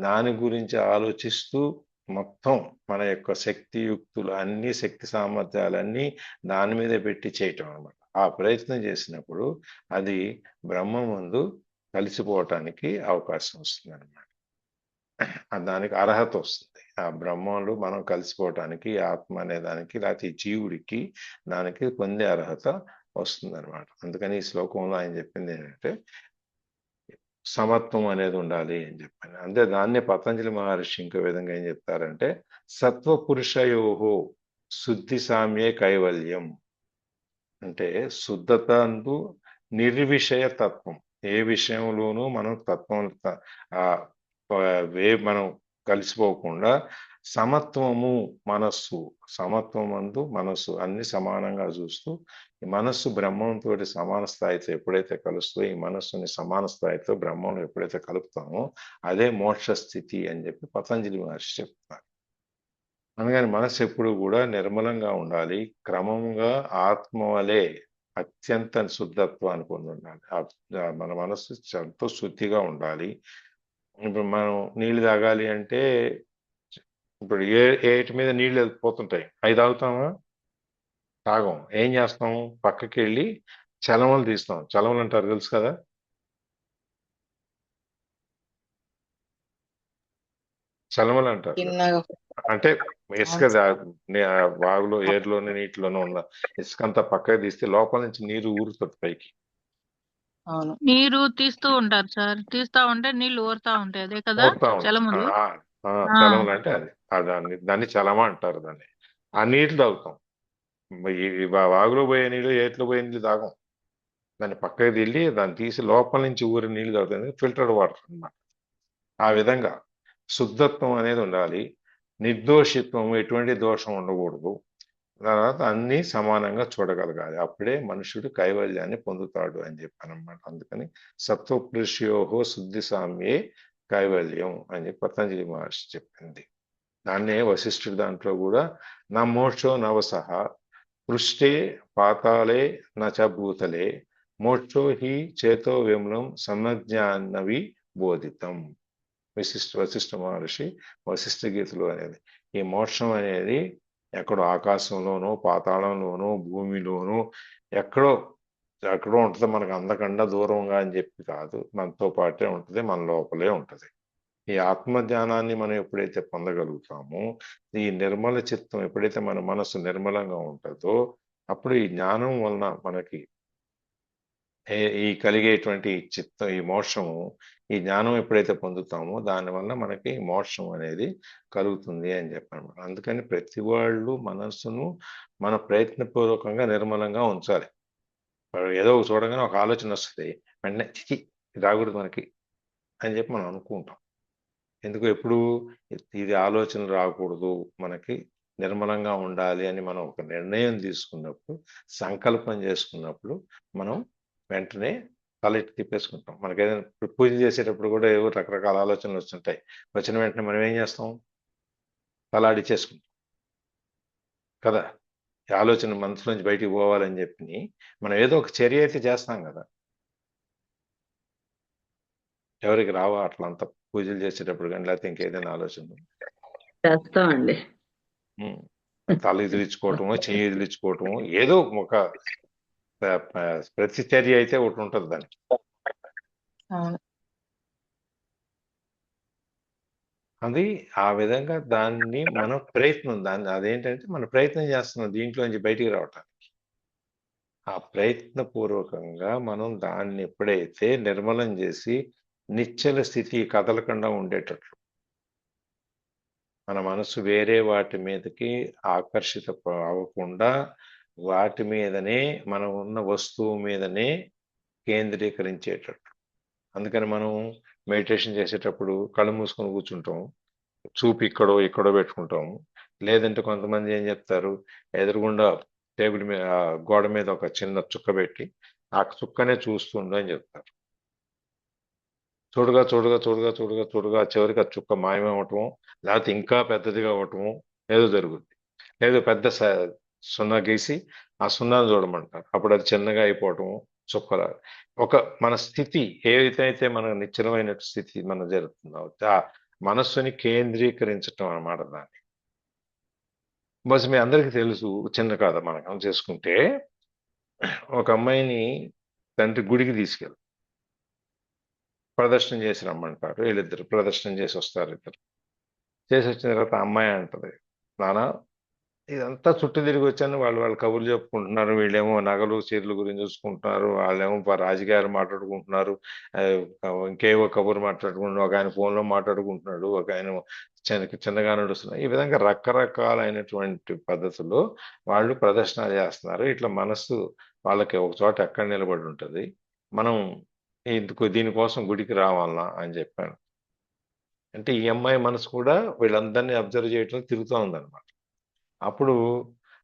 దాని గురించి ఆలోచిస్తూ మొత్తం మన యొక్క శక్తియుక్తులు అన్ని, శక్తి సామర్థ్యాలన్నీ దాని మీదే పెట్టి చేయటం అన్నమాట. ఆ ప్రయత్నం చేసినప్పుడు అది బ్రహ్మ ముందు కలిసిపోవటానికి అవకాశం వస్తుంది అనమాట. దానికి అర్హత వస్తుంది. ఆ బ్రహ్మంలో మనం కలిసిపోవటానికి, ఆత్మ అనే దానికి, లేకపోతే ఈ జీవుడికి దానికి పొందే అర్హత వస్తుంది అనమాట. అందుకని ఈ శ్లోకంలో ఆయన చెప్పింది ఏంటంటే సమత్వం అనేది ఉండాలి అని చెప్పాను. అంటే దాన్నే పతంజలి మహర్షి ఇంకో విధంగా ఏం చెప్తారంటే, సత్వ పురుషయోహో శుద్ధి సామ్యే కైవల్యం. అంటే శుద్ధత అందు నిర్విషయ తత్వం, ఏ విషయంలోనూ మనం తత్వం మనం కలిసిపోకుండా సమత్వము, మనస్సు, సమత్వం అందు మనస్సు అన్ని సమానంగా చూస్తూ, ఈ మనస్సు బ్రహ్మంతో సమాన స్థాయితో ఎప్పుడైతే కలుస్తూ, ఈ మనస్సుని సమాన స్థాయితో బ్రహ్మంలో ఎప్పుడైతే కలుపుతామో అదే మోక్ష స్థితి అని చెప్పి పతంజలి మహర్షి చెప్తున్నారు. అందుకని మనసు ఎప్పుడు కూడా నిర్మలంగా ఉండాలి, క్రమంగా ఆత్మ వలె అత్యంత శుద్ధత్వాన్ని పొంది ఉండాలి. మన మనస్సు ఎంతో శుద్ధిగా ఉండాలి. ఇప్పుడు మనం నీళ్లు తాగాలి అంటే, ఇప్పుడు ఏటి మీద నీళ్ళు పోతుంటాయి, అవి తాగుతామా? తాగం. ఏం చేస్తాం? పక్కకి వెళ్ళి చలమలు తీస్తాం. చలమలు అంటారు, తెలుసు కదా? చలమలు అంటారు.
చిన్నగా.
అంటే ఇసుక
అవును సార్.
వాగులో, ఏరులోనే, నీటిలోనే ఉన్న ఇసుక అంతా పక్కకి తీస్తే లోపల నుంచి నీరు ఊరుతుంది పైకి.
అవును.
నీరు తీస్తూ ఉంటారు సార్, తీస్తా ఉంటే నీళ్లు ఊరుతా ఉంటాయి, అదే కదా
ఊరుతా ఉంటుంది.
చలములు.
చలమలు అంటే అది, దాన్ని చలమ అంటారు. దాన్ని ఆ నీళ్లు తాగుతాం. ఈ వాగులో పోయే నీళ్ళు, ఏట్లో పోయే నీళ్ళు తాగం. దాన్ని పక్కకి వెళ్ళి దాన్ని తీసి లోపల నుంచి ఊరి నీళ్ళు తాగుతుంది, ఫిల్టర్డ్ వాటర్ అన్నమాట. ఆ విధంగా శుద్ధత్వం అనేది ఉండాలి, నిర్దోషిత్వం, ఎటువంటి దోషం ఉండకూడదు. తర్వాత అన్ని సమానంగా చూడగలగాలి, అప్పుడే మనుషుడు కైవల్యాన్ని పొందుతాడు అని చెప్పానమాట. అందుకని సత్వపురుషయోహో శుద్ధి సామ్యే కైవల్యం అని చెప్పి పతంజలి మహర్షి చెప్పింది. దాన్నే వశిష్ఠుడి దాంట్లో కూడా నా మోక్షో నవసహ పృష్ఠే పాతాళే నచ భూతలే మోక్షో హి చేతో విమలం సమజ్ఞానవి బోధితం. వశిష్ఠ మహర్షి వశిష్ఠ గీతలు అనేది, ఈ మోక్షం అనేది ఎక్కడో ఆకాశంలోనో, పాతాళంలోనో, భూమిలోనో ఎక్కడో ఉంటుంది, మనకు అందకుండా దూరంగా అని చెప్పి కాదు, మనతో పాటే ఉంటుంది, మన లోపలే ఉంటుంది. ఈ ఆత్మజ్ఞానాన్ని మనం ఎప్పుడైతే పొందగలుగుతామో, ఈ నిర్మల చిత్తం ఎప్పుడైతే మన మనసు నిర్మలంగా ఉంటుందో, అప్పుడు ఈ జ్ఞానం వలన మనకి ఈ కలిగేటువంటి చిత్తం, ఈ మోక్షము, ఈ జ్ఞానం ఎప్పుడైతే పొందుతామో దానివల్ల మనకి మోక్షం అనేది కలుగుతుంది అని చెప్పాను. అందుకని ప్రతి వాళ్ళు మనస్సును మన ప్రయత్నపూర్వకంగా నిర్మలంగా ఉంచాలి. ఏదో చూడగానే ఒక ఆలోచన వస్తుంది, వెంటనే చిచి రాకూడదు మనకి అని చెప్పి మనం అనుకుంటాం. ఎందుకు? ఎప్పుడు ఇది ఆలోచన రాకూడదు, మనకి నిర్మలంగా ఉండాలి అని మనం ఒక నిర్ణయం తీసుకున్నప్పుడు, సంకల్పం చేసుకున్నప్పుడు మనం వెంటనే తల ఇటు తిప్పేసుకుంటాం. మనకేదైనా ఇప్పుడు పూజ చేసేటప్పుడు కూడా ఏవో రకరకాల ఆలోచనలు వస్తుంటాయి. వచ్చిన వెంటనే మనం ఏం చేస్తాం? తల ఆడిచ్చేసుకుంటాం కదా! ఈ ఆలోచన మనసులోంచి బయటికి పోవాలని చెప్పి మనం ఏదో ఒక చర్య అయితే చేస్తాం కదా! ఎవరికి రావా అట్లా అంత పూజలు చేసేటప్పుడు కానీ లేకపోతే ఇంకేదైనా ఆలోచనలు?
చేస్తామండి.
ఉమ్. తల ఎదిరించుకోవటము, చెయ్యి ఎదిరించుకోవటము, ఏదో ఒక ప్రతి చర్య అయితే ఒకటి ఉంటుంది దానికి.
అవును.
అది ఆ విధంగా దాన్ని మనం ప్రయత్నం దాన్ని అదేంటంటే మన ప్రయత్నం చేస్తున్నాం దీంట్లోంచి బయటికి రావటానికి. ఆ ప్రయత్నపూర్వకంగా మనం దాన్ని ఎప్పుడైతే నిర్మలం చేసి నిశ్చల స్థితి కదలకుండా ఉండేటట్లు మన మనసు వేరే వాటి మీదకి ఆకర్షిత అవ్వకుండా వాటి మీదనే మనం ఉన్న వస్తువు మీదనే కేంద్రీకరించేటట్లు. అందుకని మనం మెడిటేషన్ చేసేటప్పుడు కళ్ళు మూసుకొని కూర్చుంటాం, చూపు ఇక్కడో పెట్టుకుంటాము. లేదంటే కొంతమంది ఏం చెప్తారు, ఎదురుగుండా టేబుల్ మీద గోడ మీద ఒక చిన్న చుక్క పెట్టి ఆ చుక్కనే చూస్తుండు అని చెప్తారు. చూడగా చివరికి ఆ చుక్క మాయమవటము, లేకపోతే ఇంకా పెద్దదిగా అవటము ఏదో జరుగుద్ది. ఏదో పెద్ద సున్నా గీసి ఆ సున్నాను చూడమంటారు. అప్పుడు అది చిన్నగా అయిపోవటము చుక్కలా. మన స్థితి ఏదైతే మన నిశ్చలమైన స్థితి మన జరుగుతుందో ఆ మనస్సుని కేంద్రీకరించటం అన్నమాట దాన్ని. బస్ మీ అందరికీ తెలుసు, చిన్న కథ మనం చేసుకుంటే ఒక అమ్మాయిని తండ్రి గుడికి తీసుకెళ్ళి ప్రదర్శన చేసి రమ్మంటారు. వీళ్ళిద్దరు ప్రదర్శన చేసి వస్తారు. ఇద్దరు చేసి వచ్చిన తర్వాత అమ్మాయి అంటది, నాన్న ఇదంతా చుట్టూ తిరిగి వచ్చాను, వాళ్ళు కబుర్లు చెప్పుకుంటున్నారు, వీళ్ళేమో నగలు చీరల గురించి చూసుకుంటున్నారు, వాళ్ళేమో రాజకీయాలు మాట్లాడుకుంటున్నారు, ఇంకేవో కబుర్లు మాట్లాడుకుంటున్నారు, ఒక ఆయన ఫోన్లో మాట్లాడుకుంటున్నాడు, ఒక ఆయన చిన్నగా నడుస్తున్నారు. ఈ విధంగా రకరకాలైనటువంటి పద్ధతుల్లో వాళ్ళు ప్రదర్శన చేస్తున్నారు. ఇట్లా మనస్సు వాళ్ళకి ఒక చోట ఎక్కడ నిలబడి ఉంటుంది, మనం దీనికోసం గుడికి రావాలనా అని చెప్పాను. అంటే ఈ అమ్మాయి మనసు కూడా వీళ్ళందరినీ అబ్జర్వ్ చేయటం తిరుగుతూ ఉందన్నమాట. అప్పుడు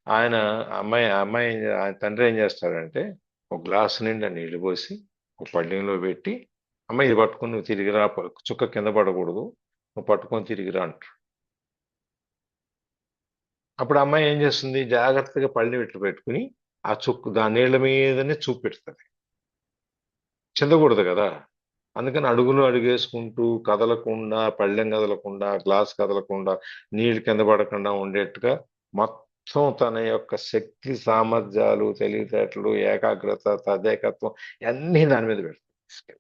ఆయన ఆయన తండ్రి ఏం చేస్తాడంటే ఒక గ్లాసు నిండా నీళ్లు పోసి ఒక పళ్ళెంలో పెట్టి, అమ్మాయి ఇది పట్టుకుని నువ్వు తిరిగిరా, చుక్క కింద పడకూడదు, నువ్వు పట్టుకొని తిరిగిరా అంటారు. అప్పుడు అమ్మాయి ఏం చేస్తుంది, జాగ్రత్తగా పళ్ళెం ఇట్లు పెట్టుకుని ఆ దాని నీళ్ల మీదనే చూపెడుతుంది, చెందకూడదు కదా. అందుకని అడుగేసుకుంటూ కదలకుండా, పళ్ళెం కదలకుండా, గ్లాస్ కదలకుండా, నీళ్ళు కింద పడకుండా ఉండేట్టుగా మొత్తం తన యొక్క శక్తి సామర్థ్యాలు, తెలివితేటలు, ఏకాగ్రత, తదేకత్వం అన్నీ దాని మీద పెడతాడు.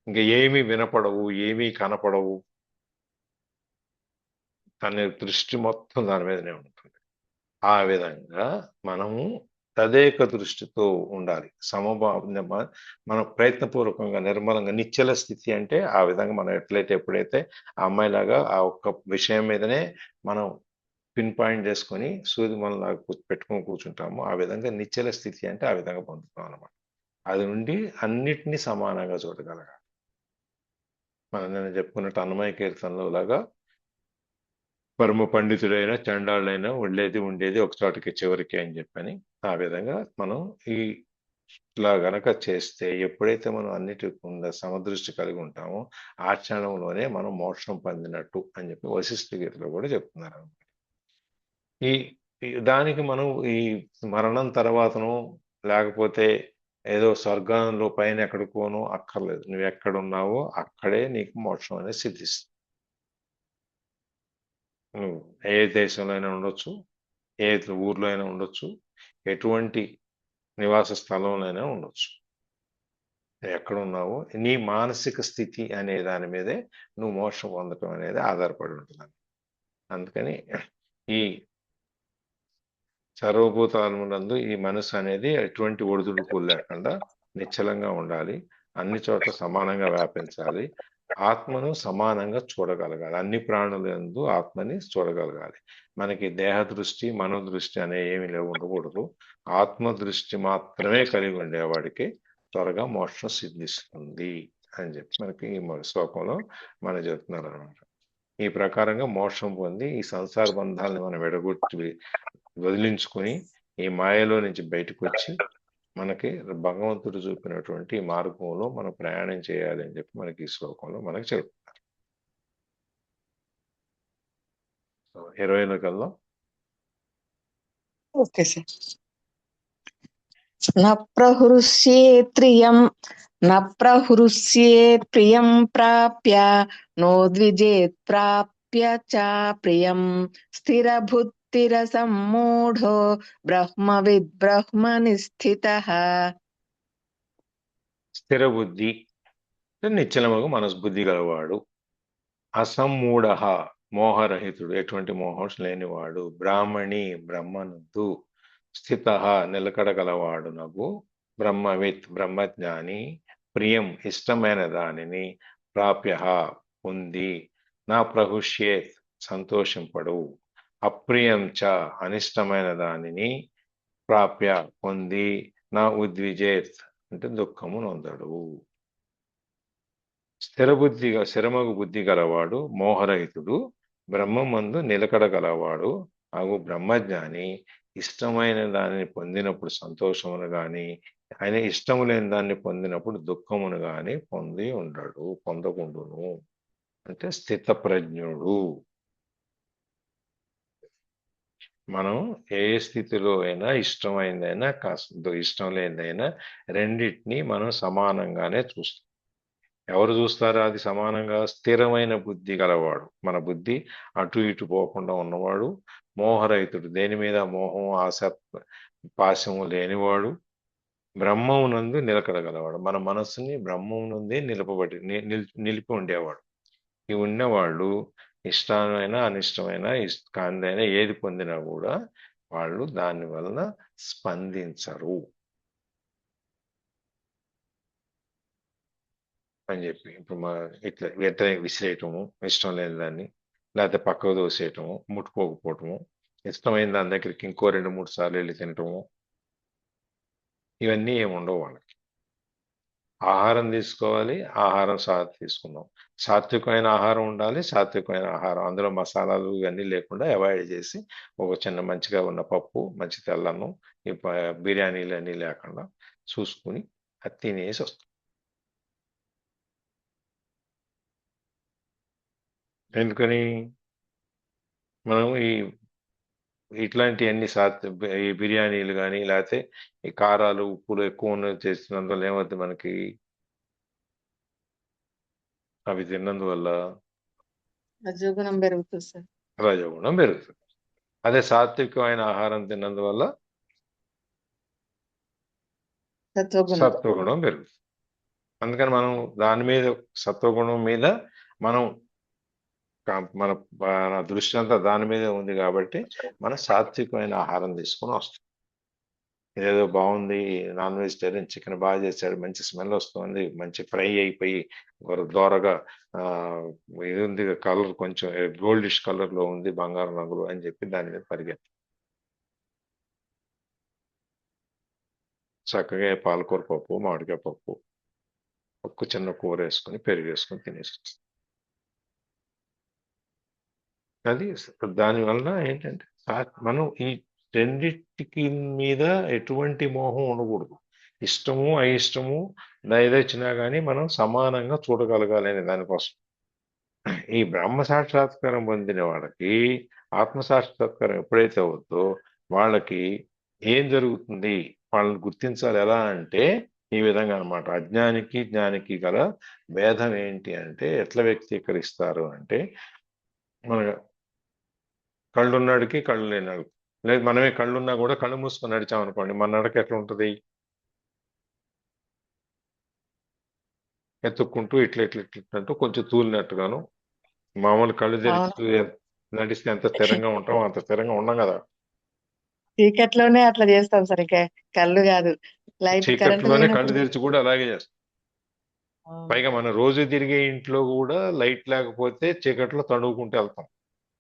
ఇంకా ఏమీ వినపడవు, ఏమీ కనపడవు, తన దృష్టి మొత్తం దాని మీదనే ఉంటుంది. ఆ విధంగా మనము తదేక దృష్టితో ఉండాలి. మనం ప్రయత్నపూర్వకంగా నిర్మలంగా నిశ్చల స్థితి అంటే ఆ విధంగా మనం ఎప్పుడైతే ఆ అమ్మాయిలాగా ఆ ఒక్క విషయం మీదనే మనం పిన్ పాయింట్ చేసుకొని సూది మనలాగా పెట్టుకొని కూర్చుంటాము. ఆ విధంగా నిశ్చల స్థితి అంటే ఆ విధంగా పొందుతాం అన్నమాట. అది నుండి అన్నిటినీ సమానంగా చూడగలగాలి. మనం నేను చెప్పుకున్నట్టు అన్నమయ్య కీర్తనలో లాగా పరమ పండితుడైన చండాళ్ళైనా ఉండేది ఒక చోటకి చివరికి అని చెప్పని, ఆ విధంగా మనం ఇట్లా గనక చేస్తే ఎప్పుడైతే మనం అన్నిటి సమదృష్టి కలిగి ఉంటామో ఆ క్షణంలోనే మనం మోక్షం పొందినట్టు అని చెప్పి వశిష్ఠ గీతలో కూడా చెప్తున్నారు. దానికి మనం ఈ మరణం తర్వాతను లేకపోతే ఏదో స్వర్గంలో పైన ఎక్కడికోనో అక్కర్లేదు. నువ్వు ఎక్కడున్నావో అక్కడే నీకు మోక్షం అనేది సిద్ధిస్తుంది. నువ్వు ఏ దేశంలో అయినా ఉండొచ్చు, ఏ ఊర్లో అయినా ఉండొచ్చు, ఎటువంటి నివాస స్థలంలో అయినా ఉండొచ్చు. ఎక్కడున్నావో నీ మానసిక స్థితి అనే దాని మీదే నువ్వు మోక్షం పొందటం అనేది ఆధారపడి ఉంటుంది. అందుకని ఈ సర్వభూతాలమునందు ఈ మనసు అనేది ఎటువంటి ఒడిదుడుకు లేకుండా నిశ్చలంగా ఉండాలి. అన్ని చోట్ల సమానంగా వ్యాపించాలి. ఆత్మను సమానంగా చూడగలగాలి. అన్ని ప్రాణులందు ఆత్మని చూడగలగాలి. మనకి దేహ దృష్టి, మనోదృష్టి అనే ఏమి ఉండకూడదు. ఆత్మ దృష్టి మాత్రమే కలిగి ఉండేవాడికి త్వరగా మోక్షం సిద్ధిస్తుంది అని చెప్పి మనకి ఈ శ్లోకంలో మనం చెప్తున్నారు అనమాట. ఈ ప్రకారంగా మోక్షం పొంది ఈ సంసార బంధాలను మనం వదిలించుకొని ఈ మాయలో నుంచి బయటకు వచ్చి మనకి భగవంతుడు చూపినటువంటి మార్గంలో మనం ప్రయాణం చేయాలి అని చెప్పి మనకి ఈ శ్లోకంలో మనకి చెప్తున్నారు. 20లోకి వెళ్దాం.
Okay sir. న ప్రహృష్యేత్రియం న ప్రహృష్యేత్ ప్రియం ప్రాప్య నోద్విజేత్ ప్రాప్య చ ప్రియం స్థిరబుద్ధిర సమ్మూఢో బ్రహ్మవిద్ బ్రహ్మని స్థితః.
స్థిర బుద్ధి నిశ్చలమగు మనస్బుద్ధి గలవాడు. అసమ్మూఢ మోహరహితుడు, ఎటువంటి మోహం లేనివాడు. బ్రాహ్మణి బ్రహ్మనందు. స్థిత నిలకడ గలవాడు నగు. బ్రహ్మవిత్ బ్రహ్మజ్ఞాని. ప్రియం ఇష్టమైన దానిని. ప్రాప్య పొంది. నా ప్రహుష్యేత్ సంతోషింపడు. అప్రియం చ అనిష్టమైన దానిని. ప్రాప్య పొంది. నా ఉద్విజేత్ అంటే దుఃఖము నొందడు. స్థిరమగు బుద్ధి గలవాడు మోహరహితుడు. బ్రహ్మమందు నిలకడ గలవాడు అగు బ్రహ్మజ్ఞాని. ఇష్టమైన దానిని పొందినప్పుడు సంతోషమును గాని, ఆయన ఇష్టము లేని దాన్ని పొందినప్పుడు దుఃఖమును గాని పొందకుండును. అంటే స్థిత ప్రజ్ఞుడు. మనం ఏ స్థితిలో అయినా ఇష్టమైందైనా కాస్త ఇష్టం లేనిదైనా రెండింటినీ మనం సమానంగానే చూస్తాం. ఎవరు చూస్తారో అది సమానంగా? స్థిరమైన బుద్ధి గలవాడు, మన బుద్ధి అటు ఇటు పోకుండా ఉన్నవాడు. మోహరహితుడు, దేని మీద మోహం ఆశ పాశము లేనివాడు. బ్రహ్మమునందు నిలకడగలవాడు, మన మనస్సుని బ్రహ్మమునందే నిలిపి ఉండేవాడు. ఈ ఉన్నవాళ్ళు ఇష్టమైన అనిష్టమైన కాందైనా ఏది పొందినా కూడా వాళ్ళు దాని వలన స్పందించరు అని చెప్పి. ఇప్పుడు ఇట్లా వెంటనే విసిరేయటము, ఇష్టం లేని దాన్ని, లేకపోతే పక్కకు దోసేయటము, ముట్టుకోకపోవటము, ఇష్టమైన దాని దగ్గరికి ఇంకో 2-3 సార్లు వెళ్ళి తినటము, ఇవన్నీ ఏముండవు వాళ్ళకి. ఆహారం తీసుకోవాలి, ఆహారం తీసుకున్నాం. సాత్వికమైన ఆహారం ఉండాలి, సాత్వికమైన ఆహారం, అందులో మసాలాలు ఇవన్నీ లేకుండా అవాయిడ్ చేసి ఒక చిన్న మంచిగా ఉన్న పప్పు, మంచి తెల్లన్నం, ఈ బిర్యానీలు అన్నీ లేకుండా చూసుకుని అది తినేసి వస్తాం. ఎందుకని మనం ఇట్లాంటివన్నీ ఈ బిర్యానీలు కానీ లేకపోతే ఈ కారాలు ఉప్పులు ఎక్కువ ఉన్నది చేస్తున్నందువల్ల ఏమవుతుంది మనకి? అవి తిన్నందువల్ల
రజోగుణం పెరుగుతుంది సార్.
రజోగుణం పెరుగుతుంది. అదే సాత్వికమైన ఆహారం తిన్నందువల్ల సత్వగుణం పెరుగుతుంది. అందుకని మనం దాని మీద, సత్వగుణం మీద మన దృష్టి అంతా దాని మీద ఉంది కాబట్టి మనం సాత్వికమైన ఆహారం తీసుకుని వస్తాం. ఇదేదో బాగుంది, నాన్ వెజిటేరియన్ చికెన్ బాగా చేశాడు, మంచి స్మెల్ వస్తుంది, మంచి ఫ్రై అయిపోయి దోరగా ఇది ఉంది, కలర్ కొంచెం గోల్డిష్ కలర్ లో ఉంది, బంగారం రంగులు అని చెప్పి దాని మీద పరిగెత్తాం. చక్కగా పాలకూర పప్పు, మామిడికాయ పప్పు, ఒక్క చిన్న కూర వేసుకుని పెరుగు వేసుకుని తినేసి. అది దానివల్ల ఏంటంటే మనం ఈ రెండింటికి మీద ఎటువంటి మోహం ఉండకూడదు. ఇష్టము అయిష్టము ఏదొచ్చినా కానీ మనం సమానంగా చూడగలగాలి అనే దానికోసం. ఈ బ్రహ్మ సాక్షాత్కారం పొందిన వాళ్ళకి ఆత్మ సాక్షాత్కారం ఎప్పుడైతే అవుతుందో వాళ్ళకి ఏం జరుగుతుంది, వాళ్ళని గుర్తించాలి. ఎలా అంటే ఈ విధంగా అన్నమాట. అజ్ఞానికి జ్ఞానికి గల భేదం ఏంటి అంటే ఎట్లా వ్యక్తీకరిస్తారు అంటే, మన కళ్ళున్నాడికి కళ్ళు లేనాడు, లేదు మనమే కళ్ళున్నా కూడా కళ్ళు మూసుకొని నడిచామనుకోండి, మన నడక ఎట్లా ఉంటుంది? ఎత్తుక్కుంటూ ఇట్లా ఇట్లా ఇట్లంటూ కొంచెం తూలినట్టుగాను. మామూలు కళ్ళు తెరిచి నడిస్తే ఎంత స్థిరంగా ఉంటాం అంత స్థిరంగా ఉండం కదా.
చీకట్లోనే అట్లా చేస్తాం సార్, ఇంకా కళ్ళు కాదు, లైట్
చీకట్లోనే కళ్ళు తెరిచి కూడా అలాగే చేస్తాం. పైగా మన రోజు తిరిగే ఇంట్లో కూడా లైట్ లేకపోతే చీకట్లో తడువుకుంటూ వెళ్తాం,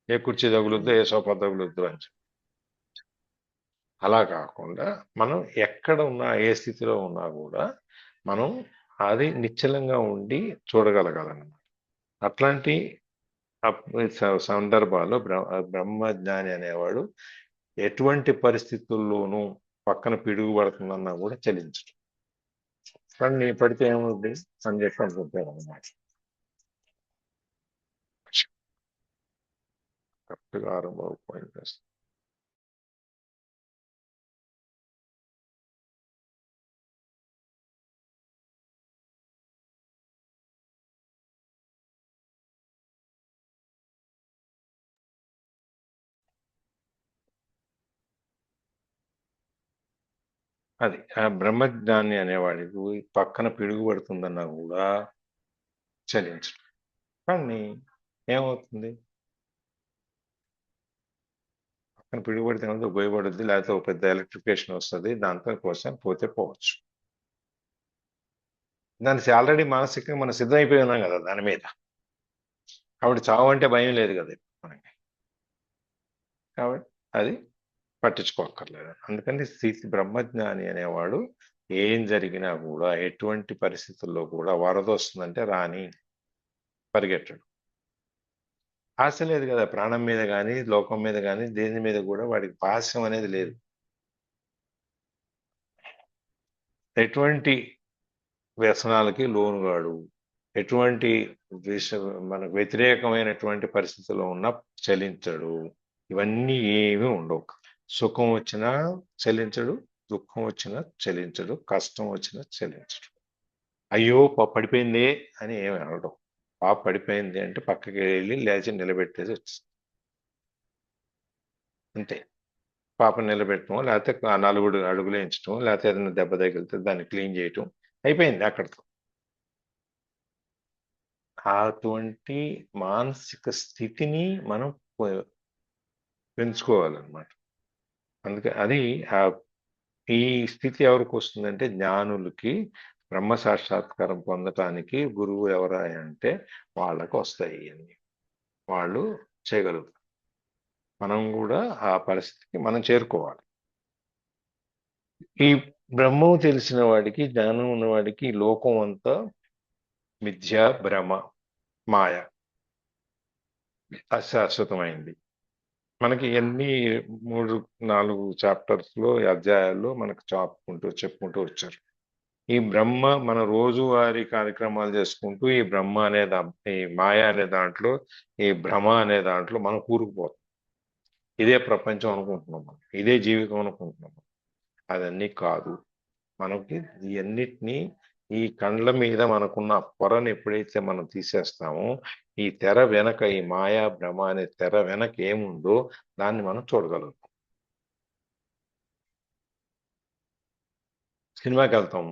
ఏ కుర్చీ తగులుద్దో ఏ సోఫా తగులుద్దో అని. అలా కాకుండా మనం ఎక్కడ ఉన్నా, ఏ స్థితిలో ఉన్నా కూడా మనం అది నిశ్చలంగా ఉండి చూడగలగాలన్నమాట. అట్లాంటి సందర్భాల్లో బ్రహ్మజ్ఞాని అనేవాడు ఎటువంటి పరిస్థితుల్లోనూ పక్కన పిడుగు పడుతుందన్నా కూడా చలించడు. కానీ నీ పడితే ఏమవుద్ది అని చెప్పి అనుకుంటారు అన్నమాట. కరెక్ట్గా 6 పాయింట్ వేస్తాం. అది ఆ బ్రహ్మజ్ఞాని అనేవాడికి పక్కన పిడుగు పడుతుందన్నా కూడా చలించడు. కానీ ఏమవుతుంది, పక్కన పిడుగు పడితే ఏమవుతుంది, ఉపయోగపడుద్ది, లేకపోతే ఒక పెద్ద ఎలక్ట్రిఫికేషన్ వస్తుంది, దాంతో కోసం పోతే పోవచ్చు. దానికి ఆల్రెడీ మానసికంగా మనం సిద్ధమైపోయి ఉన్నాం కదా దాని మీద. కాబట్టి చావు అంటే భయం లేదు కదా మనకి. కాబట్టి అది పట్టించుకోక్కర్లేదు. అందుకని స్థితి బ్రహ్మజ్ఞాని అనేవాడు ఏం జరిగినా కూడా ఎటువంటి పరిస్థితుల్లో కూడా వరద వస్తుందంటే రాని పరిగెట్టడు. ఆశ లేదు కదా ప్రాణం మీద కానీ లోకం మీద కానీ దేని మీద కూడా వాడికి పాశం అనేది లేదు. ఎటువంటి వ్యసనాలకి లోనుగాడు, ఎటువంటి మనకు వ్యతిరేకమైనటువంటి పరిస్థితుల్లో ఉన్న చలించడు. ఇవన్నీ ఏమీ ఉండవు. సుఖం వచ్చినా చలించడు, దుఃఖం వచ్చినా చలించడు, కష్టం వచ్చినా చలించడు. అయ్యో పడిపోయిందే అని ఏమి అనడం. పాప పడిపోయింది అంటే పక్కకి వెళ్ళి లేచి నిలబెట్టేసి వచ్చింది అంతే. పాప నిలబెట్టడం, లేకపోతే 4 అడుగులు వేయించడం, లేకపోతే ఏదైనా దెబ్బ తగిలితే దాన్ని క్లీన్ చేయటం, అయిపోయింది అక్కడితో. అటువంటి మానసిక స్థితిని మనం పెంచుకోవాలన్నమాట. అందుకే అది ఈ స్థితి ఎవరికి వస్తుందంటే జ్ఞానులకి బ్రహ్మ సాక్షాత్కారం పొందటానికి గురువు ఎవరా అంటే వాళ్ళకు వస్తాయి ఇవన్నీ. వాళ్ళు చేయగలుగుతారు. మనం కూడా ఆ పరిస్థితికి మనం చేరుకోవాలి. ఈ బ్రహ్మం తెలిసిన వాడికి, జ్ఞానం ఉన్నవాడికి లోకం అంతా మిథ్య, భ్రమ, మాయ, అశాశ్వతమైంది. మనకి ఎన్ని 3-4 చాప్టర్స్ లో అధ్యాయాల్లో మనకు చెప్పుకుంటూ వచ్చారు. ఈ బ్రహ్మ మన రోజువారీ కార్యక్రమాలు చేసుకుంటూ ఈ బ్రహ్మ అనే ఈ మాయ అనే దాంట్లో, ఈ భ్రమ అనే దాంట్లో మనం కూరుకుపోతాం. ఇదే ప్రపంచం అనుకుంటున్నాం, మనం ఇదే జీవితం అనుకుంటున్నాం. అదన్నీ కాదు. మనకి ఇవన్నిటినీ ఈ కండ్ల మీద మనకున్న పొరను ఎప్పుడైతే మనం తీసేస్తామో, ఈ తెర వెనక, ఈ మాయా భ్రమ అనే తెర వెనక ఏముందో దాన్ని మనం చూడగలుగుతాం. సినిమాకి వెళ్తాం,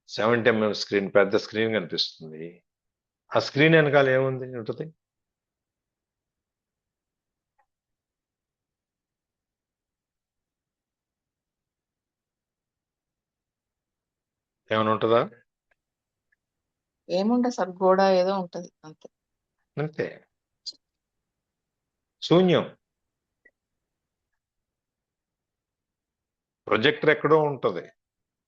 70mm స్క్రీన్, పెద్ద స్క్రీన్ కనిపిస్తుంది. ఆ స్క్రీన్ వెనకాల ఏముంది ఉంటుంది? ఏమైనా ఉంటుందా?
ఏముండదు సార్, గోడ ఏదో ఉంటది అంతే.
అంతే, శూన్యం. ప్రొజెక్టర్ ఎక్కడో ఉంటుంది,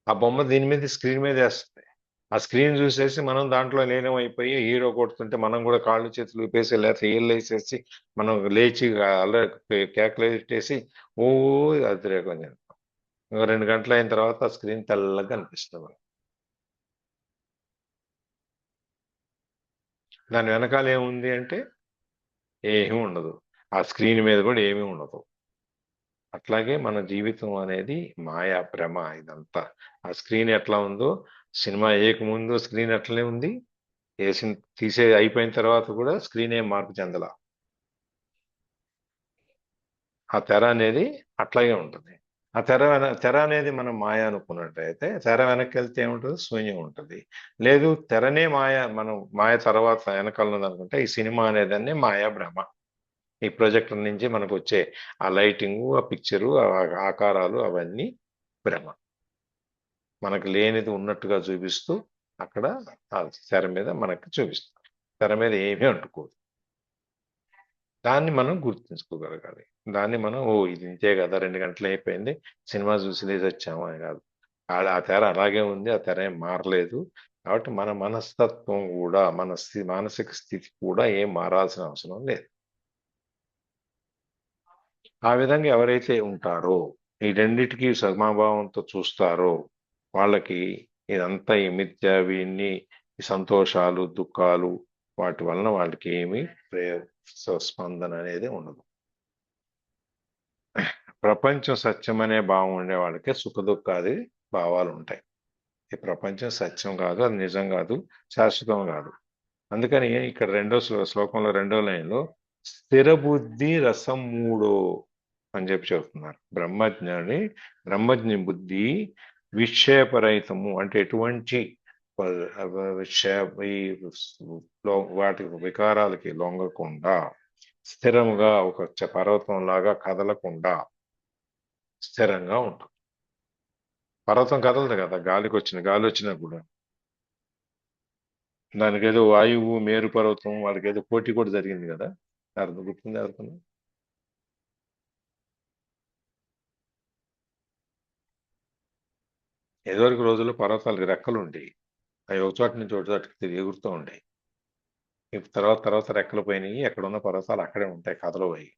ఆ బొమ్మ దీని మీద స్క్రీన్ మీద వేస్తుంది. ఆ స్క్రీన్ చూసేసి మనం దాంట్లో లీనం అయిపోయి హీరో కొడుతుంటే మనం కూడా కాళ్ళు చేతులు ఊపేసి, లేకపోతే ఏళ్ళు వేసేసి మనం లేచి కేకలేసి ఓ అతిరేకం చేస్తాం. 2 గంటలు అయిన తర్వాత ఆ స్క్రీన్ తెల్లగా కనిపిస్తుంది. దాని వెనకాల ఏముంది అంటే ఏమీ ఉండదు. ఆ స్క్రీన్ మీద కూడా ఏమీ ఉండదు. అట్లాగే మన జీవితం అనేది మాయా భ్రమ ఇదంతా. ఆ స్క్రీన్ ఎట్లా ఉందో, సినిమా ముందు స్క్రీన్ అట్లనే ఉంది, తీసే అయిపోయిన తర్వాత కూడా స్క్రీన్ ఏం మార్పు చెందల. ఆ తెర అనేది అట్లాగే ఉంటుంది. ఆ తెర అనేది మనం మాయ అనుకున్నట్టయితే, తెర వెనక్కి వెళ్తే ఏముంటుంది? శూన్యం ఉంటుంది. లేదు తెరనే మాయ, మనం మాయ తర్వాత వెనకాల ఉన్నది అనుకుంటే ఈ సినిమా అనేదాన్ని మాయా భ్రమ. ఈ ప్రొజెక్టర్ నుంచి మనకు వచ్చే ఆ లైటింగ్, ఆ పిక్చరు, ఆకారాలు అవన్నీ భ్రమ. మనకు లేనిది ఉన్నట్టుగా చూపిస్తూ అక్కడ ఆ తెర మీద మనకు చూపిస్తారు. తెర మీద ఏమీ అంటుకోదు. దాన్ని మనం గుర్తుంచుకోగలగాలి. దాన్ని మనం ఇది ఇంతే కదా, 2 గంటలు అయిపోయింది, సినిమా చూసి లేసి వచ్చాము అని కాదు. ఆ తెర అలాగే ఉంది, ఆ తెర ఏం మారలేదు. కాబట్టి మన మనస్తత్వం కూడా, మన మానసిక స్థితి కూడా ఏం మారాల్సిన అవసరం లేదు. ఆ విధంగా ఎవరైతే ఉంటారో ఈ రెండిటికి సమభావంతో చూస్తారో వాళ్ళకి ఇదంతా ఈ మిథ్య వీన్ని ఈ సంతోషాలు దుఃఖాలు వాటి వలన వాళ్ళకి ఏమీ స్పందన అనేది ఉండదు. ప్రపంచం సత్యం అనే భావం ఉండే వాళ్ళకే సుఖ దుఃఖాది భావాలు ఉంటాయి. ఈ ప్రపంచం సత్యం కాదు, అది నిజం కాదు, శాశ్వతం కాదు. అందుకని ఇక్కడ శ్లోకంలో 2వ లైన్లో స్థిర బుద్ధి రసం మూడో అని చెప్పి చెబుతున్నారు. బ్రహ్మజ్ఞ బుద్ధి విక్షేపరహితము అంటే ఎటువంటి వాటి వికారాలకి లొంగకుండా స్థిరముగా ఒక పర్వతం లాగా కదలకుండా స్థిరంగా ఉంటుంది. పర్వతం కదలదు కదా, గాలి వచ్చినా కూడా. దానికి ఏదో వాయువు మేరు పర్వతం వాళ్ళకి ఏదో పోటీ కూడా జరిగింది కదా, అర్థం గుర్తుంది ఎవరికన్నా? ఎదువరకు రోజుల్లో పర్వతాలకు రెక్కలు ఉండేవి, అవి ఒక చోట నుంచి ఒక చోటకి ఎగురుతూ ఉండేవి. ఇప్పుడు తర్వాత రెక్కలు పోయినాయి, ఎక్కడ ఉన్న పర్వతాలు అక్కడే ఉంటాయి, కదలవయి.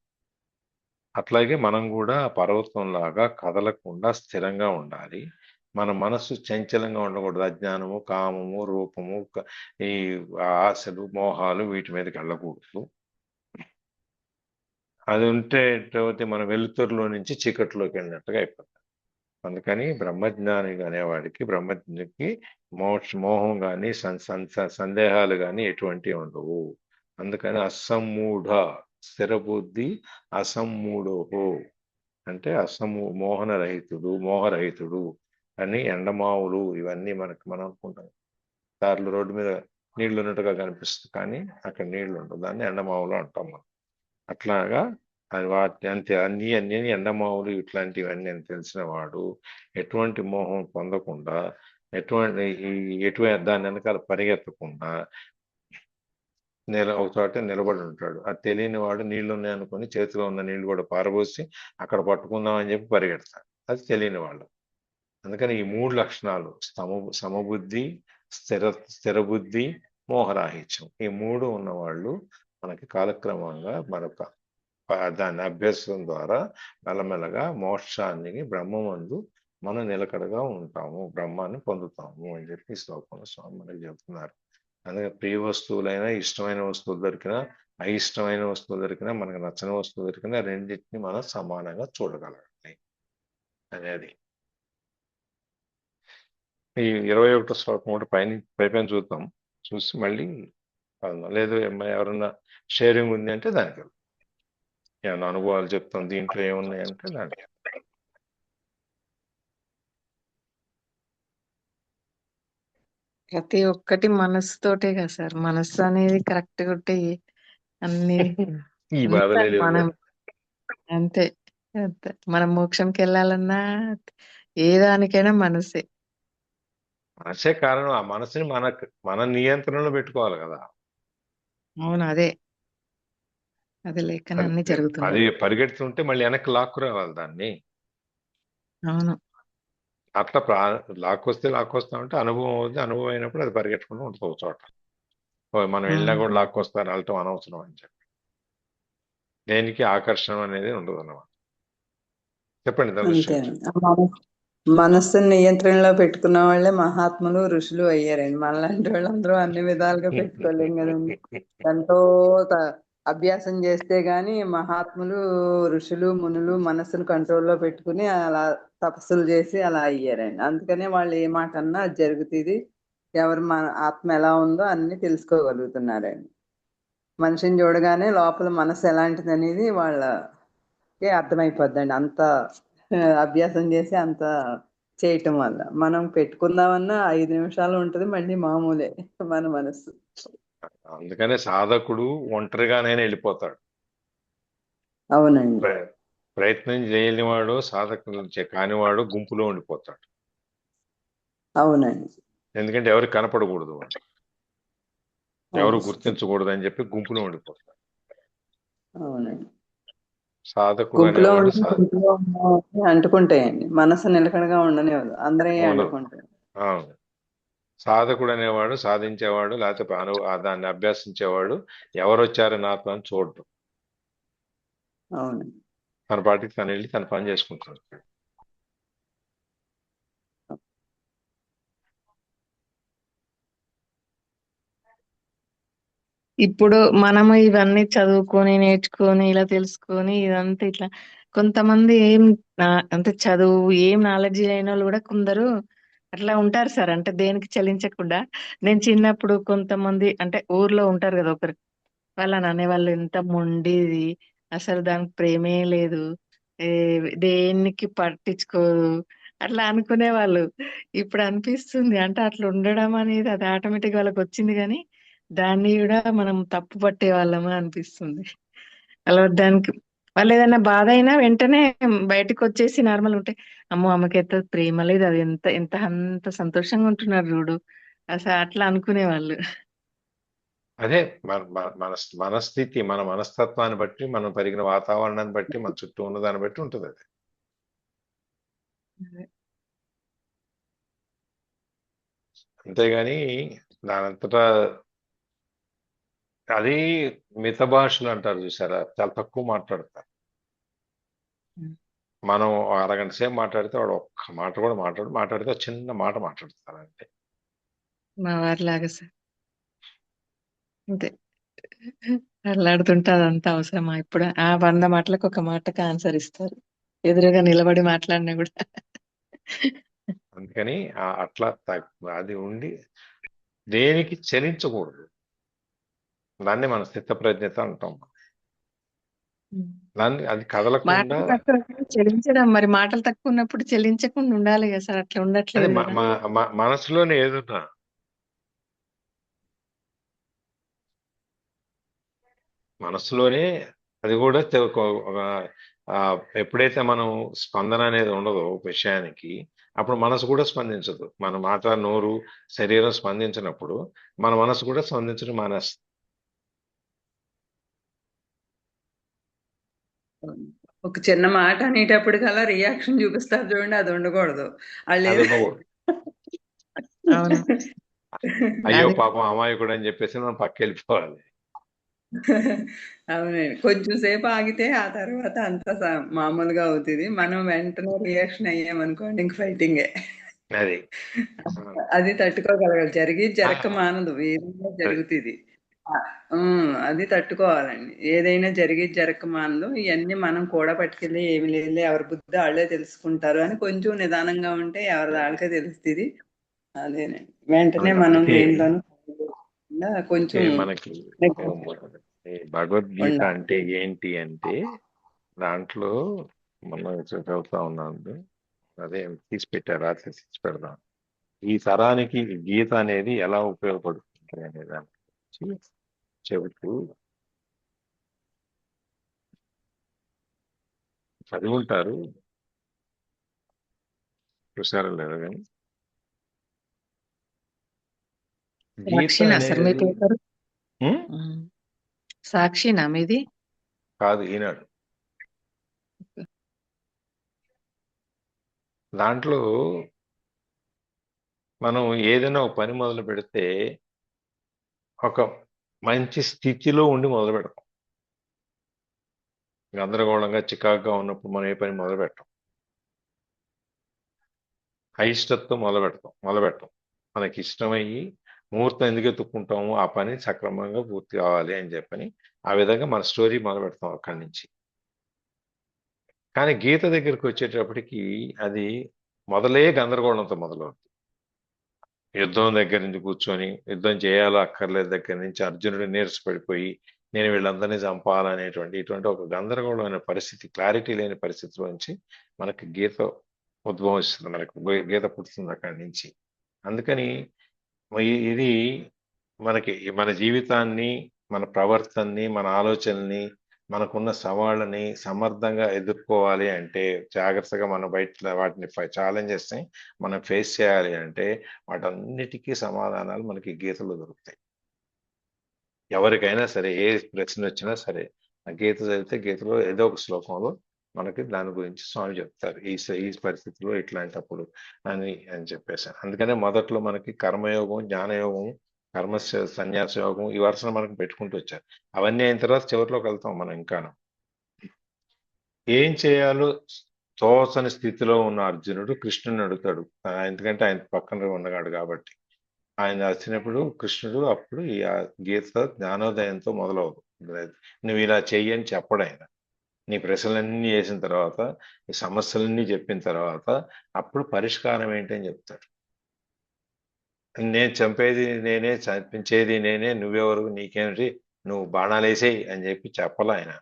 అట్లాగే మనం కూడా పర్వతంలాగా కదలకుండా స్థిరంగా ఉండాలి. మన మనస్సు చంచలంగా ఉండకూడదు. అజ్ఞానము, కామము, రూపము, ఈ ఆశలు, మోహాలు వీటి మీదకి వెళ్ళకూడదు. అది ఉంటే మనం వెలుతురులో నుంచి చీకటిలోకి వెళ్ళినట్టుగా అయిపోతుంది. అందుకని బ్రహ్మజ్ఞాని అనేవాడికి, బ్రహ్మజ్ఞకి మోహం కానీ సందేహాలు కానీ ఎటువంటివి ఉండవు. అందుకని అసమ్మూఢ స్థిర బుద్ధి అసమ్మూఢో అంటే మోహరహితుడు అని. ఎండమావులు ఇవన్నీ మనం అనుకుంటాం, దారిలో రోడ్డు మీద నీళ్లు ఉన్నట్టుగా కనిపిస్తుంది కానీ అక్కడ నీళ్లు ఉండవు, దాన్ని ఎండమావులు అంటాం మనం. అట్లాగా అది వాటి అంతే అన్ని ఎండమావులు ఇట్లాంటివన్నీ అని తెలిసిన వాడు ఎటువంటి మోహం పొందకుండా, ఎటువంటి దాని వెనకాల పరిగెత్తకుండా ఒక చోట నిలబడి ఉంటాడు. అది తెలియని వాడు నీళ్లు ఉన్నాయనుకొని చేతిలో ఉన్న నీళ్లు కూడా పారబోసి అక్కడ పట్టుకుందాం అని చెప్పి పరిగెడతాడు, అది తెలియని వాళ్ళు. అందుకని ఈ 3 లక్షణాలు సమబుద్ధి, స్థిరబుద్ధి, మోహరాహిత్యం, ఈ 3 ఉన్నవాళ్ళు మనకి కాలక్రమంగా దాన్ని అభ్యసనం ద్వారా మెల్లమెల్లగా మోక్షాన్ని బ్రహ్మమందు మనం నిలకడగా ఉంటాము, బ్రహ్మాన్ని పొందుతాము అని చెప్పి శ్లోకంలో స్వామి మనకి చెబుతున్నారు. అందుకే ప్రియ వస్తువులైనా, ఇష్టమైన వస్తువులు దొరికినా, అయిష్టమైన వస్తువులు దొరికినా, మనకు నచ్చని వస్తువు దొరికినా రెండింటిని మనం సమానంగా చూడగలగాలి అనేది. ఈ 21వ శ్లోకం కూడా పైపైన చూద్దాం, చూసి మళ్ళీ లేదు ఎవరన్నా షేరింగ్ ఉంది అంటే దానికి ఏమన్నా అనుభవాలు చెప్తాం, దీంట్లో ఏమున్నాయంటే దానికి.
ప్రతి ఒక్కటి మనస్సుతోటే కదా సార్. మనస్సు అనేది కరెక్ట్ ఉంటే అన్ని
ఈ బాధలే లేవు
మనం
కదా.
అంతే. మనం మోక్షంకి వెళ్ళాలన్నా ఏ దానికైనా మనసే.
మనసే కారణం. ఆ మనసుని మన నియంత్రణలో పెట్టుకోవాలి కదా.
అవును, అది లేకనే అన్ని
అది
జరుగుతున్నాయి.
పరిగెడుతుంటే మళ్ళీ వెనక్కి లాక్కు రావాలి దాన్ని.
అవును.
అట్లా లాక్కొస్తా ఉంటే అనుభవం అవుతుంది. అనుభవం అయినప్పుడు అది పరిగెట్టకుండా ఉంటుంది ఒక చోట. మనం వెళ్ళినా కూడా లాక్కొస్తారు, వెళ్ళటం అనవసరం అని చెప్పి. దేనికి ఆకర్షణ అనేది ఉండదు అన్నమాట. చెప్పండి ధనుష్.
మనస్సుని నియంత్రణలో పెట్టుకున్న వాళ్ళే మహాత్ములు, ఋషులు అయ్యారండి. మనలాంటి వాళ్ళందరూ అన్ని విధాలుగా పెట్టుకోలేం కదండి. ఎంతో అభ్యాసం చేస్తే గాని మహాత్ములు, ఋషులు, మునులు మనస్సును కంట్రోల్లో పెట్టుకుని అలా తపస్సులు చేసి అలా అయ్యారండి. అందుకనే వాళ్ళు ఏ మాట అన్నా అది జరుగుతుంది. ఎవరు మన ఆత్మ ఎలా ఉందో అన్ని తెలుసుకోగలుగుతున్నారండి. మనిషిని చూడగానే లోపల మనసు ఎలాంటిది అనేది వాళ్ళకి అర్థమైపోద్దండి. అంత అభ్యాసం చేసి అంత చేయటం వల్ల. మనం పెట్టుకుందామన్నా 5 నిమిషాలు ఉంటుంది, మళ్ళీ మామూలే మన మనసు.
అందుకనే సాధకుడు ఒంటరిగానైనా వెళ్ళిపోతాడు.
అవునండి.
ప్రయత్నం చేయనివాడు, సాధకులు కానివాడు గుంపులో ఉండిపోతాడు.
అవునండి.
ఎందుకంటే ఎవరికి కనపడకూడదు, ఎవరు గుర్తించకూడదు అని చెప్పి గుంపులో ఉండిపోతాడు.
అవునండి.
సాధకుడు
గుంపులో
అనేవాడు
అంటుకుంటాయండి, మనసు నిలకడగా ఉండనివ్వదు, అందరే అంటుకుంటారు.
అవును. సాధకుడు అనేవాడు, సాధించేవాడు, లేకపోతే దాన్ని అభ్యసించేవాడు ఎవరు వచ్చారు నాతో అని చూడటం.
అవును.
తన పాటికి తను వెళ్ళి తన పని చేసుకుంటాడు.
ఇప్పుడు మనము ఇవన్నీ చదువుకొని నేర్చుకొని ఇలా తెలుసుకొని ఇదంతా ఇట్లా కొంతమంది ఏం అంటే చదువు ఏం నాలెడ్జ్ అయిన వాళ్ళు కూడా కొందరు అట్లా ఉంటారు సార్. అంటే దేనికి చలించకుండా. నేను చిన్నప్పుడు కొంతమంది అంటే ఊర్లో ఉంటారు కదా ఒకరు, వాళ్ళని అనేవాళ్ళు ఎంత మొండిది, అసలు దానికి ప్రేమే లేదు, ఏ దేనికి పట్టించుకోదు అట్లా అనుకునేవాళ్ళు. ఇప్పుడు అనిపిస్తుంది అంటే అట్లా ఉండడం అనేది అది ఆటోమేటిక్ వాళ్ళకి వచ్చింది కానీ దాన్ని కూడా మనం తప్పు పట్టే వాళ్ళమా అనిపిస్తుంది. అలా దానికి వాళ్ళు ఏదైనా బాధ అయినా వెంటనే బయటకు వచ్చేసి నార్మల్ ఉంటే, అమ్మో అమ్మకి ఎంత ప్రేమ లేదు, అది ఎంత ఎంత అంత సంతోషంగా ఉంటున్నారు చూడు, అసలు అట్లా అనుకునేవాళ్ళు.
అదే మన స్థితి, మన మనస్తత్వాన్ని బట్టి, మనం పెరిగిన వాతావరణాన్ని బట్టి, మన చుట్టూ ఉన్న దాన్ని బట్టి ఉంటుంది అది. అంతేగాని దానంతటా అది మిత భాషలు అంటారు చూసారా, చాలా తక్కువ మాట్లాడతారు. మనం అరగంట సేపు మాట్లాడితే వాడు ఒక్క మాట కూడా మాట్లాడితే చిన్న మాట మాట్లాడతారు అంతే.
మా వారి లాగా సార్ అంతే. అల్లాడుతుంటే అదంతా అవసరమా ఇప్పుడు? ఆ 100 మాటలకు ఒక మాటకు ఆన్సర్ ఇస్తారు, ఎదురుగా నిలబడి మాట్లాడినా కూడా.
అందుకని అట్లా అది ఉండి దేనికి చలించకూడదు. దాన్ని మన స్థితప్రజ్ఞత అంటాం. దాన్ని అది కదలకుండా
మాటలు తక్కువ చెల్లించడం, మరి మాటలు తక్కువ ఉన్నప్పుడు చెల్లించకుండా ఉండాలి కదా సార్, అట్లా
అది
ఉండట్లేదు కదా.
మనసులోనే ఏదున్నా మనసులోనే అది కూడా ఎప్పుడైతే మనం స్పందన అనేది ఉండదో ఒక విషయానికి, అప్పుడు మనసు కూడా స్పందించదు. మన మాట, నోరు, శరీరం స్పందించినప్పుడు మన మనసు కూడా స్పందించడం మానేస్తుంది.
ఒక చిన్న మాట అనేటప్పుడు కల్లా రియాక్షన్ చూపిస్తారు చూడండి, అది ఉండకూడదు. వాళ్ళు
అది ఉండకూడదు.
అవును.
అయ్యో
అది
పాపం అమాయకుడు అని చెప్పేసి మనం పక్క వెళ్ళిపోవాలి.
అవునండి. కొంచెం సేపు ఆగితే ఆ తర్వాత అంతా మామూలుగా అవుతుంది. మనం వెంటనే రియాక్షన్ అయ్యామనుకోండి ఇంక ఫైటింగే.
అది
అది తట్టుకోగలగాలి. జరిగేది
ఆ,
జరక్క మానదు. ఏదైనా
అది
జరుగుతుంది. అది తట్టుకోవాలండి. ఏదైనా జరిగేది జరక్క మానదు. ఇవన్నీ మనం కూడా పట్టుకెళ్ళి ఏమి లేదులే, ఎవరి బుద్ధి వాళ్ళే తెలుసుకుంటారు అని కొంచెం నిదానంగా ఉంటే ఎవరి వాళ్ళకే తెలుస్తుంది. అదేనండి. వెంటనే మనం
అందుకే
దేంట్లోనూ కొంచెం
మనకి ఈ భగవద్గీత
ఉండాలి.
అంటే ఏంటి అంటే, దాంట్లో మనం చదువుతా ఉన్నాను, అదే తీసి పెట్టారు, రాత్రి తీసి పెడదాం. ఈ తరానికి ఈ గీత అనేది ఎలా ఉపయోగపడుతుంది అనే దాని గురించి చెబుతూ చదివి ఉంటారు, చూసారో లేదో కానీ గీత
సాక్షినా సార్ మీ
అనేది
పేపర్? సాక్షినా మీది?
కాదు, ఈనాడు. దాంట్లో మనం ఏదైనా ఒక పని మొదలు పెడితే ఒక మంచి స్థితిలో ఉండి మొదలు పెడతాం. గందరగోళంగా చికాకుగా ఉన్నప్పుడు మనం ఏ పని మొదలు పెట్టం. అయిష్టతో మొదలు పెట్టం. మనకి ఇష్టమయ్యి ముహూర్తం ఎందుకు ఎత్తుక్కుంటాము, ఆ పని సక్రమంగా పూర్తి కావాలి అని చెప్పని ఆ విధంగా మన స్టోరీ మొదలు పెడతాం అక్కడి నుంచి. కానీ గీత దగ్గరికి వచ్చేటప్పటికి అది మొదలే గందరగోళంతో మొదలవుతుంది. యుద్ధం దగ్గర నుంచి కూర్చొని, యుద్ధం చేయాలో అక్కర్లేదు దగ్గర నుంచి అర్జునుడు నీరసపడిపోయి నేను వీళ్ళందరినీ చంపాలనేటువంటి ఇటువంటి ఒక గందరగోళమైన పరిస్థితి, క్లారిటీ లేని పరిస్థితిలోంచి మనకి గీత ఉద్భవిస్తుంది, మనకు గీత పుడుతుంది అక్కడి నుంచి. అందుకని ఇది మనకి మన జీవితాన్ని, మన ప్రవర్తనని, మన ఆలోచనల్ని, మనకున్న సవాళ్ళని సమర్థంగా ఎదుర్కోవాలి అంటే, జాగ్రత్తగా మనం బయట వాటిని ఛాలెంజెస్ని మనం ఫేస్ చేయాలి అంటే, వాటన్నిటికీ సమాధానాలు మనకి గీతలో దొరుకుతాయి. ఎవరికైనా సరే ఏ ప్రశ్న వచ్చినా సరే ఆ గీత చదివితే గీతలో ఏదో ఒక శ్లోకంలో మనకి దాని గురించి స్వామి చెప్తారు, ఈ పరిస్థితిలో ఇట్లాంటప్పుడు అని చెప్పేసి. అందుకనే మొదట్లో మనకి కర్మయోగం, జ్ఞానయోగం, సన్యాస యోగం ఈ వరుసను మనకు పెట్టుకుంటూ వచ్చారు. అవన్నీ అయిన తర్వాత చివరిలోకి వెళ్తాం మనం. ఇంకాను ఏం చేయాలో తోచని స్థితిలో ఉన్న అర్జునుడు కృష్ణుని అడుగుతాడు, ఎందుకంటే ఆయన పక్కన ఉన్నాడు కాబట్టి. ఆయన వచ్చినప్పుడు కృష్ణుడు అప్పుడు ఈ గీత జ్ఞానోదయంతో మొదలవుతుంది. నువ్వు ఇలా చెయ్యి అని చెప్పడు ఆయన. నీ ప్రశ్నలన్నీ చేసిన తర్వాత, ఈ సమస్యలన్నీ చెప్పిన తర్వాత అప్పుడు పరిష్కారం ఏంటని చెప్తాడు. నేను చంపేది నేనే, చంపించేది నేనే, నువ్వెవరు, నీకేమిటి, నువ్వు బాణాలేసేయి అని చెప్పి చెప్పలే ఆయన.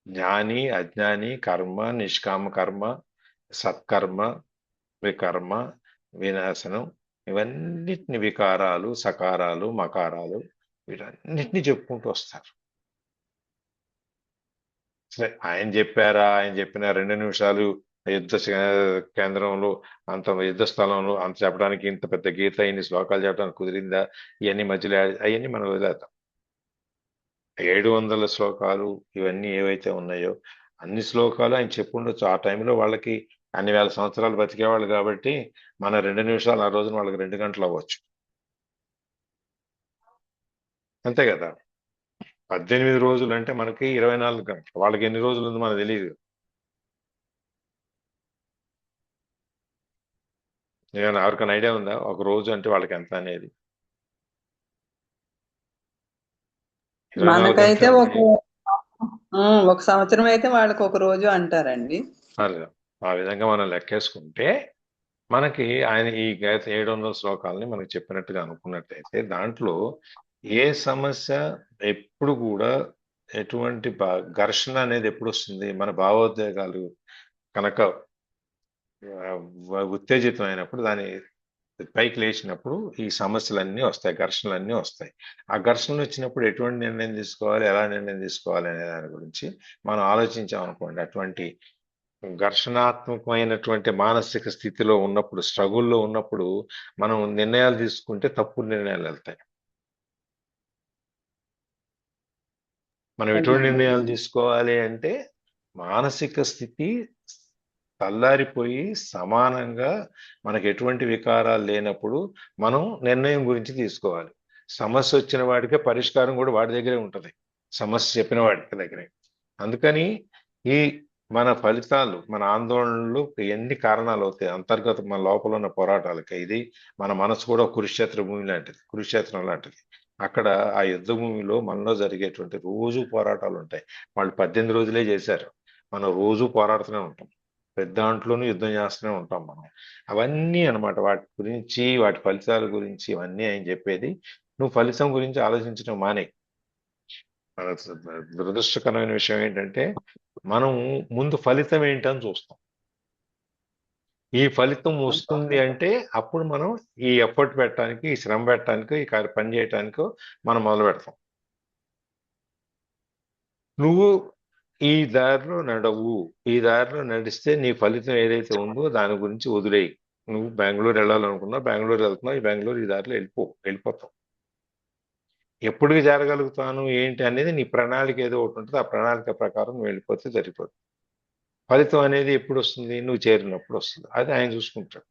జ్ఞాని అజ్ఞాని, కర్మ నిష్కామ కర్మ, సత్కర్మ వికర్మ వినాశనం, ఇవన్నిటిని వికారాలు సకారాలు మకారాలు వీటన్నిటిని చెప్పుకుంటూ వస్తారు. సరే ఆయన చెప్పారా, ఆయన చెప్పిన 2 నిమిషాలు యుద్ధ కేంద్రంలో అంత యుద్ధ స్థలంలో అంత చెప్పడానికి ఇంత పెద్ద గీత ఇన్ని శ్లోకాలు చెప్పడానికి కుదిరిందా, ఇవన్నీ మధ్యలో అవన్నీ మనం వదిలేద్దాం. 700 శ్లోకాలు ఇవన్నీ ఏవైతే ఉన్నాయో అన్ని శ్లోకాలు ఆయన చెప్పుండొచ్చు. ఆ టైంలో వాళ్ళకి అన్ని వేల సంవత్సరాలు బతికేవాళ్ళు కాబట్టి మన 2 నిమిషాలు ఆ రోజున వాళ్ళకి 2 గంటలు అవ్వచ్చు. అంతే కదా. 18 రోజులు అంటే మనకి 24 గంటలు, వాళ్ళకి ఎన్ని రోజులు ఉంది మనకు తెలియదు. ఏమైనా ఎవరికైనా ఐడియా ఉందా ఒక రోజు అంటే వాళ్ళకి ఎంత అనేది? 24
మనకైతే
గంటలు
ఒక సంవత్సరం అయితే వాళ్ళకి ఒక రోజు అంటారండి.
ఆ విధంగా మనం లెక్కేసుకుంటే మనకి ఆయన ఈ 700 శ్లోకాలని మనకి చెప్పినట్టుగా అనుకున్నట్టయితే దాంట్లో ఏ సమస్య ఎప్పుడు కూడా ఎటువంటి ఘర్షణ అనేది ఎప్పుడు వస్తుంది, మన భావోద్వేగాలు కనుక ఉత్తేజితం అయినప్పుడు, దాని పైకి లేచినప్పుడు ఈ సమస్యలన్నీ వస్తాయి, ఘర్షణలన్నీ వస్తాయి. ఆ ఘర్షణలు వచ్చినప్పుడు ఎటువంటి నిర్ణయం తీసుకోవాలి, ఎలా నిర్ణయం తీసుకోవాలి అనే దాని గురించి మనం ఆలోచించామనుకోండి, అటువంటి ఘర్షణాత్మకమైనటువంటి మానసిక స్థితిలో ఉన్నప్పుడు, స్ట్రగుల్లో ఉన్నప్పుడు మనం నిర్ణయాలు తీసుకుంటే తప్పుడు నిర్ణయాలు వెళ్తాయి. మనం ఎటువంటి నిర్ణయాలు తీసుకోవాలి అంటే మానసిక స్థితి తల్లారిపోయి సమానంగా మనకు ఎటువంటి వికారాలు లేనప్పుడు మనం నిర్ణయం గురించి తీసుకోవాలి. సమస్య వచ్చిన వాడికే పరిష్కారం కూడా వాడి దగ్గరే ఉంటుంది, సమస్య చెప్పిన వాడి దగ్గరే. అందుకని ఈ మన ఫలితాలు, మన ఆందోళనలు ఎన్ని కారణాలు అవుతాయి, అంతర్గత మన లోపల ఉన్న పోరాటాలకి. ఇది మన మనసు కూడా కురుక్షేత్ర భూమి లాంటిది, కురుక్షేత్రం లాంటిది. అక్కడ ఆ యుద్ధ భూమిలో మనలో జరిగేటువంటి రోజు పోరాటాలు ఉంటాయి. వాళ్ళు 18 రోజులే చేశారు, మనం రోజు పోరాడుతూనే ఉంటాం, ప్రతి దాంట్లోనూ యుద్ధం చేస్తూనే ఉంటాం మనం. అవన్నీ అన్నమాట, వాటి గురించి వాటి ఫలితాల గురించి ఇవన్నీ ఆయన చెప్పేది. నువ్వు ఫలితం గురించి ఆలోచించడం మానే. మన దురదృష్టకరమైన విషయం ఏంటంటే మనం ముందు ఫలితం ఏంటని చూస్తాం. ఈ ఫలితం వస్తుంది అంటే అప్పుడు మనం ఈ ఎఫర్ట్ పెట్టడానికి, ఈ శ్రమ పెట్టడానికి, ఈ పని చేయటానికో మనం మొదలు పెడతాం. నువ్వు ఈ దారిలో నడవు, ఈ దారిలో నడిస్తే నీ ఫలితం ఏదైతే ఉందో దాని గురించి వదిలేయి. నువ్వు బెంగళూరు వెళ్ళాలనుకున్నావు, బెంగళూరు వెళ్తున్నావు, ఈ బెంగళూరు ఈ దారిలో వెళ్ళిపోతావు. ఎప్పటికి జరగలుగుతాను ఏంటి అనేది నీ ప్రణాళిక ఏదో ఒకటి ఉంటుంది, ఆ ప్రణాళిక ప్రకారం నువ్వు వెళ్ళిపోతే సరిపోతుంది. ఫలితం అనేది ఎప్పుడు వస్తుంది, నువ్వు చేరినప్పుడు వస్తుంది. అది ఆయన చూసుకుంటాడు.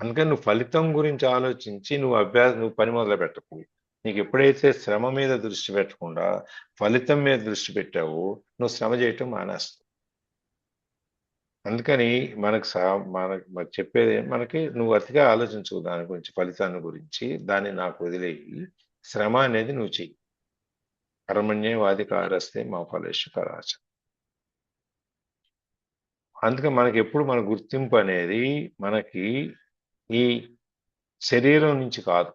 అందుకని నువ్వు ఫలితం గురించి ఆలోచించి నువ్వు పని మొదలు పెట్టకు. నీకు ఎప్పుడైతే శ్రమ మీద దృష్టి పెట్టకుండా ఫలితం మీద దృష్టి పెట్టావో నువ్వు శ్రమ చేయటం మానేస్తావు. అందుకని మనకు చెప్పేది మనకి, నువ్వు అతిగా ఆలోచించవు దాని గురించి, ఫలితాన్ని గురించి. దాన్ని నాకు వదిలేయి, శ్రమ అనేది నువ్వు చెయ్యి. కర్మణ్యేవాధికారస్తే మా ఫలేషు కదాచ. అందుకని మనకి ఎప్పుడు మన గుర్తింపు అనేది మనకి ఈ శరీరం నుంచి కాదు.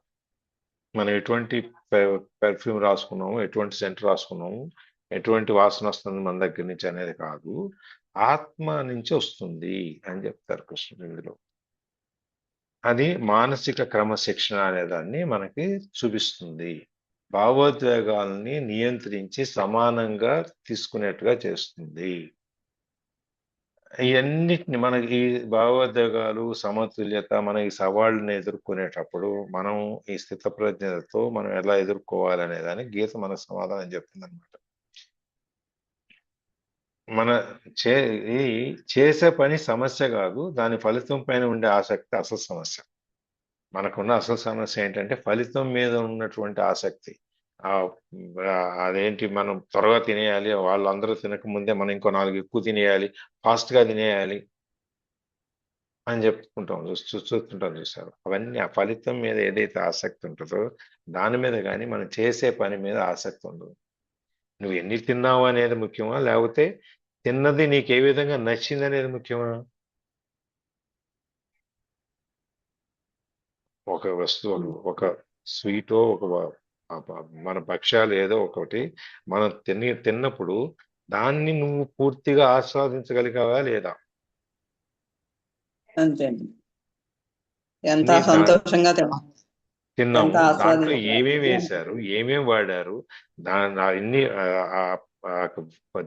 మనం ఎటువంటి పెర్ఫ్యూమ్ రాసుకున్నాము, ఎటువంటి సెంట్ రాసుకున్నాము, ఎటువంటి వాసన వస్తుంది మన దగ్గర నుంచి అనేది కాదు, ఆత్మ నుంచి వస్తుంది అని చెప్తారు కృష్ణుడు ఇందులో. అది మానసిక క్రమశిక్షణ అనేదాన్ని మనకి చూపిస్తుంది. భావోద్వేగాల్ని నియంత్రించి సమానంగా తీసుకునేట్టుగా చేస్తుంది. ఇవన్నిటిని మనకి ఈ భావోద్వేగాలు, సమతుల్యత, మన ఈ సవాళ్ళని ఎదుర్కొనేటప్పుడు మనం ఈ స్థితప్రజ్ఞతతో మనం ఎలా ఎదుర్కోవాలనే దానికి గీత మనకు సమాధానం చెప్తుంది అనమాట. మన చేసే పని సమస్య కాదు, దాని ఫలితం పైన ఉండే ఆసక్తి అసలు సమస్య. మనకున్న అసలు సమస్య ఏంటంటే ఫలితం మీద ఉన్నటువంటి ఆసక్తి. అదేంటి, మనం త్వరగా తినేయాలి, వాళ్ళందరూ తినక ముందే మనం ఇంకో 4 ఎక్కువ తినేయాలి, ఫాస్ట్ గా తినేయాలి అని చెప్పుకుంటాం చూస్తుంటాం చూసారు. అవన్నీ ఆ ఫలితం మీద ఏదైతే ఆసక్తి ఉంటుందో దాని మీద కానీ మనం చేసే పని మీద ఆసక్తి ఉండదు. నువ్వు ఎన్ని తిన్నావు అనేది ముఖ్యమా, లేకపోతే తిన్నది నీకు ఏ విధంగా నచ్చింది అనేది ముఖ్యమా? ఒక వస్తువు ఒక స్వీటో మన భక్ష్యాలు ఏదో ఒకటి మనం తిన్నప్పుడు దాన్ని నువ్వు పూర్తిగా ఆస్వాదించగలిగావా లేదా?
అంతే అండి. ఎంత
నీ దాని
సంతోషంగా
తిన్నాము,
ఎంత
దాంట్లో
ఆస్వాదించాలి
ఏమేమి వేశారు, ఏమేమి వాడారు, అన్ని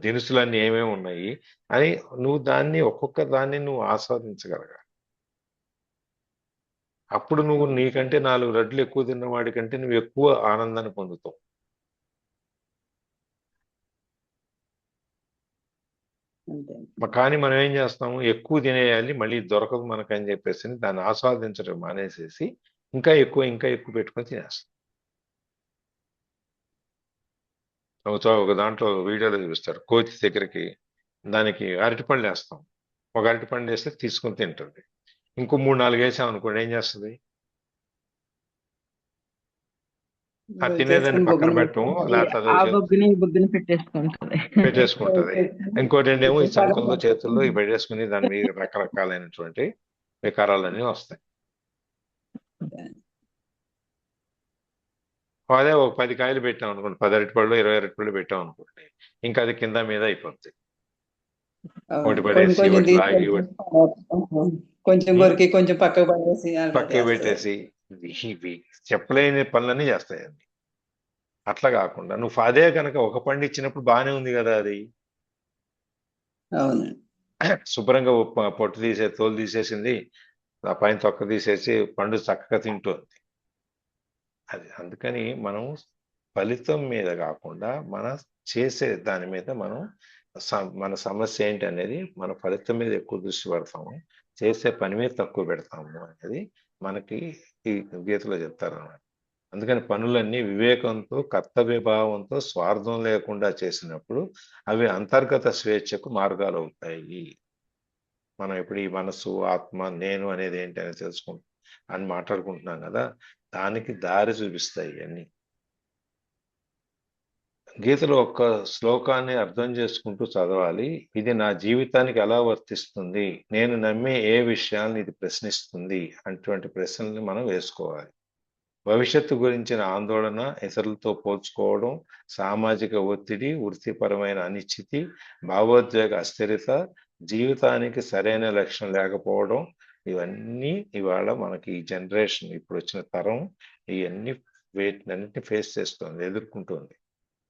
దినుసులన్నీ ఏమేమి ఉన్నాయి అని నువ్వు ఒక్కొక్క దాన్ని నువ్వు ఆస్వాదించగలగాలి. అప్పుడు నువ్వు నీకంటే 4 రెట్లు ఎక్కువ తిన్న వాడి కంటే నువ్వు ఎక్కువ ఆనందాన్ని పొందుతావు.
అంతే.
కానీ మనం ఏం చేస్తాము, ఎక్కువ తినేయాలి మళ్ళీ దొరకదు మనకని చెప్పేసి దాన్ని ఆస్వాదించడం మానేసేసి ఇంకా ఎక్కువ పెట్టుకొని తినేస్తాం. ఒక దాంట్లో వీడియోలో చూపిస్తారు, కోతి దగ్గరికి దానికి అరటిపండు వేస్తాం. ఒక అరటిపండు వేస్తే తీసుకొని తింటుంది. ఇంకో 3-4 వేసాం అనుకోండి, ఏం చేస్తుంది? ఆ తినేదాన్ని పక్కన పెట్టము, లేకపోతే
ఆ బొగ్గుని ఈ బొగ్గుని పెట్టేసుకుంటది.
పెట్టేసుకుంటది. ఇంకోటి ఏంటేమో ఈ సంకల్లో చేతుల్లో ఇవి పెట్టేసుకుని దాని మీద రకరకాలైనటువంటి వికారాలన్నీ వస్తాయి. అదే ఒక 10 కాయలు పెట్టాం అనుకోండి, 10 అరటిపళ్ళు 20 అరటిపళ్ళు పెట్టాం అనుకోండి, ఇంకా అది కింద మీద అయిపోద్ది. ఒకటి పడేసి ఒకటి లాగి
కొంచెం కొరికి కొంచెం పక్కకు పడేసి అలా
పక్కకి
చేస్తది.
పెట్టేసి ఇవి చెప్పలేని పనులన్నీ చేస్తాయి అన్ని. అట్లా కాకుండా నువ్వు అదే కనుక ఒక పండు ఇచ్చినప్పుడు బాగానే ఉంది కదా, అది
అవునండి.
శుభ్రంగా పొట్టు తోలు తీసేసింది, ఆ పైన తొక్క తీసేసి పండు చక్కగా తింటుంది. అది అందుకని మనం ఫలితం మీద కాకుండా మన చేసే దాని మీద మనం మన సమస్య ఏంటి అనేది మన ఫలితం మీద ఎక్కువ దృష్టి పెడతాము, చేసే పని మీద తక్కువ పెడతాము అనేది మనకి ఈ గీతలో చెప్తారు అన్నమాట. అందుకని పనులన్నీ వివేకంతో, కర్తవ్య భావంతో, స్వార్థం లేకుండా చేసినప్పుడు అవి అంతర్గత స్వేచ్ఛకు మార్గాలు అవుతాయి. మనం ఇప్పుడు ఈ మనసు, ఆత్మ, నేను అనేది ఏంటి అని తెలుసుకుంటాం అని మాట్లాడుకుంటున్నాం కదా, దానికి దారి చూపిస్తాయి అన్ని. గీతలో ఒక్క శ్లోకాన్ని అర్థం చేసుకుంటూ చదవాలి. ఇది నా జీవితానికి ఎలా వర్తిస్తుంది, నేను నమ్మే ఏ విషయాన్ని ఇది ప్రశ్నిస్తుంది అటువంటి ప్రశ్నల్ని మనం వేసుకోవాలి. భవిష్యత్తు గురించిన ఆందోళన, ఇతరులతో పోల్చుకోవడం, సామాజిక ఒత్తిడి, వృత్తిపరమైన అనిశ్చితి, భావోద్వేగ అస్థిరత, జీవితానికి సరైన లక్ష్యం లేకపోవడం, ఇవన్నీ ఇవాళ మనకి ఈ జనరేషన్ ఇప్పుడు వచ్చిన తరం ఇవన్నీ వీటినన్నింటినీ ఫేస్ చేస్తుంది, ఎదుర్కొంటుంది.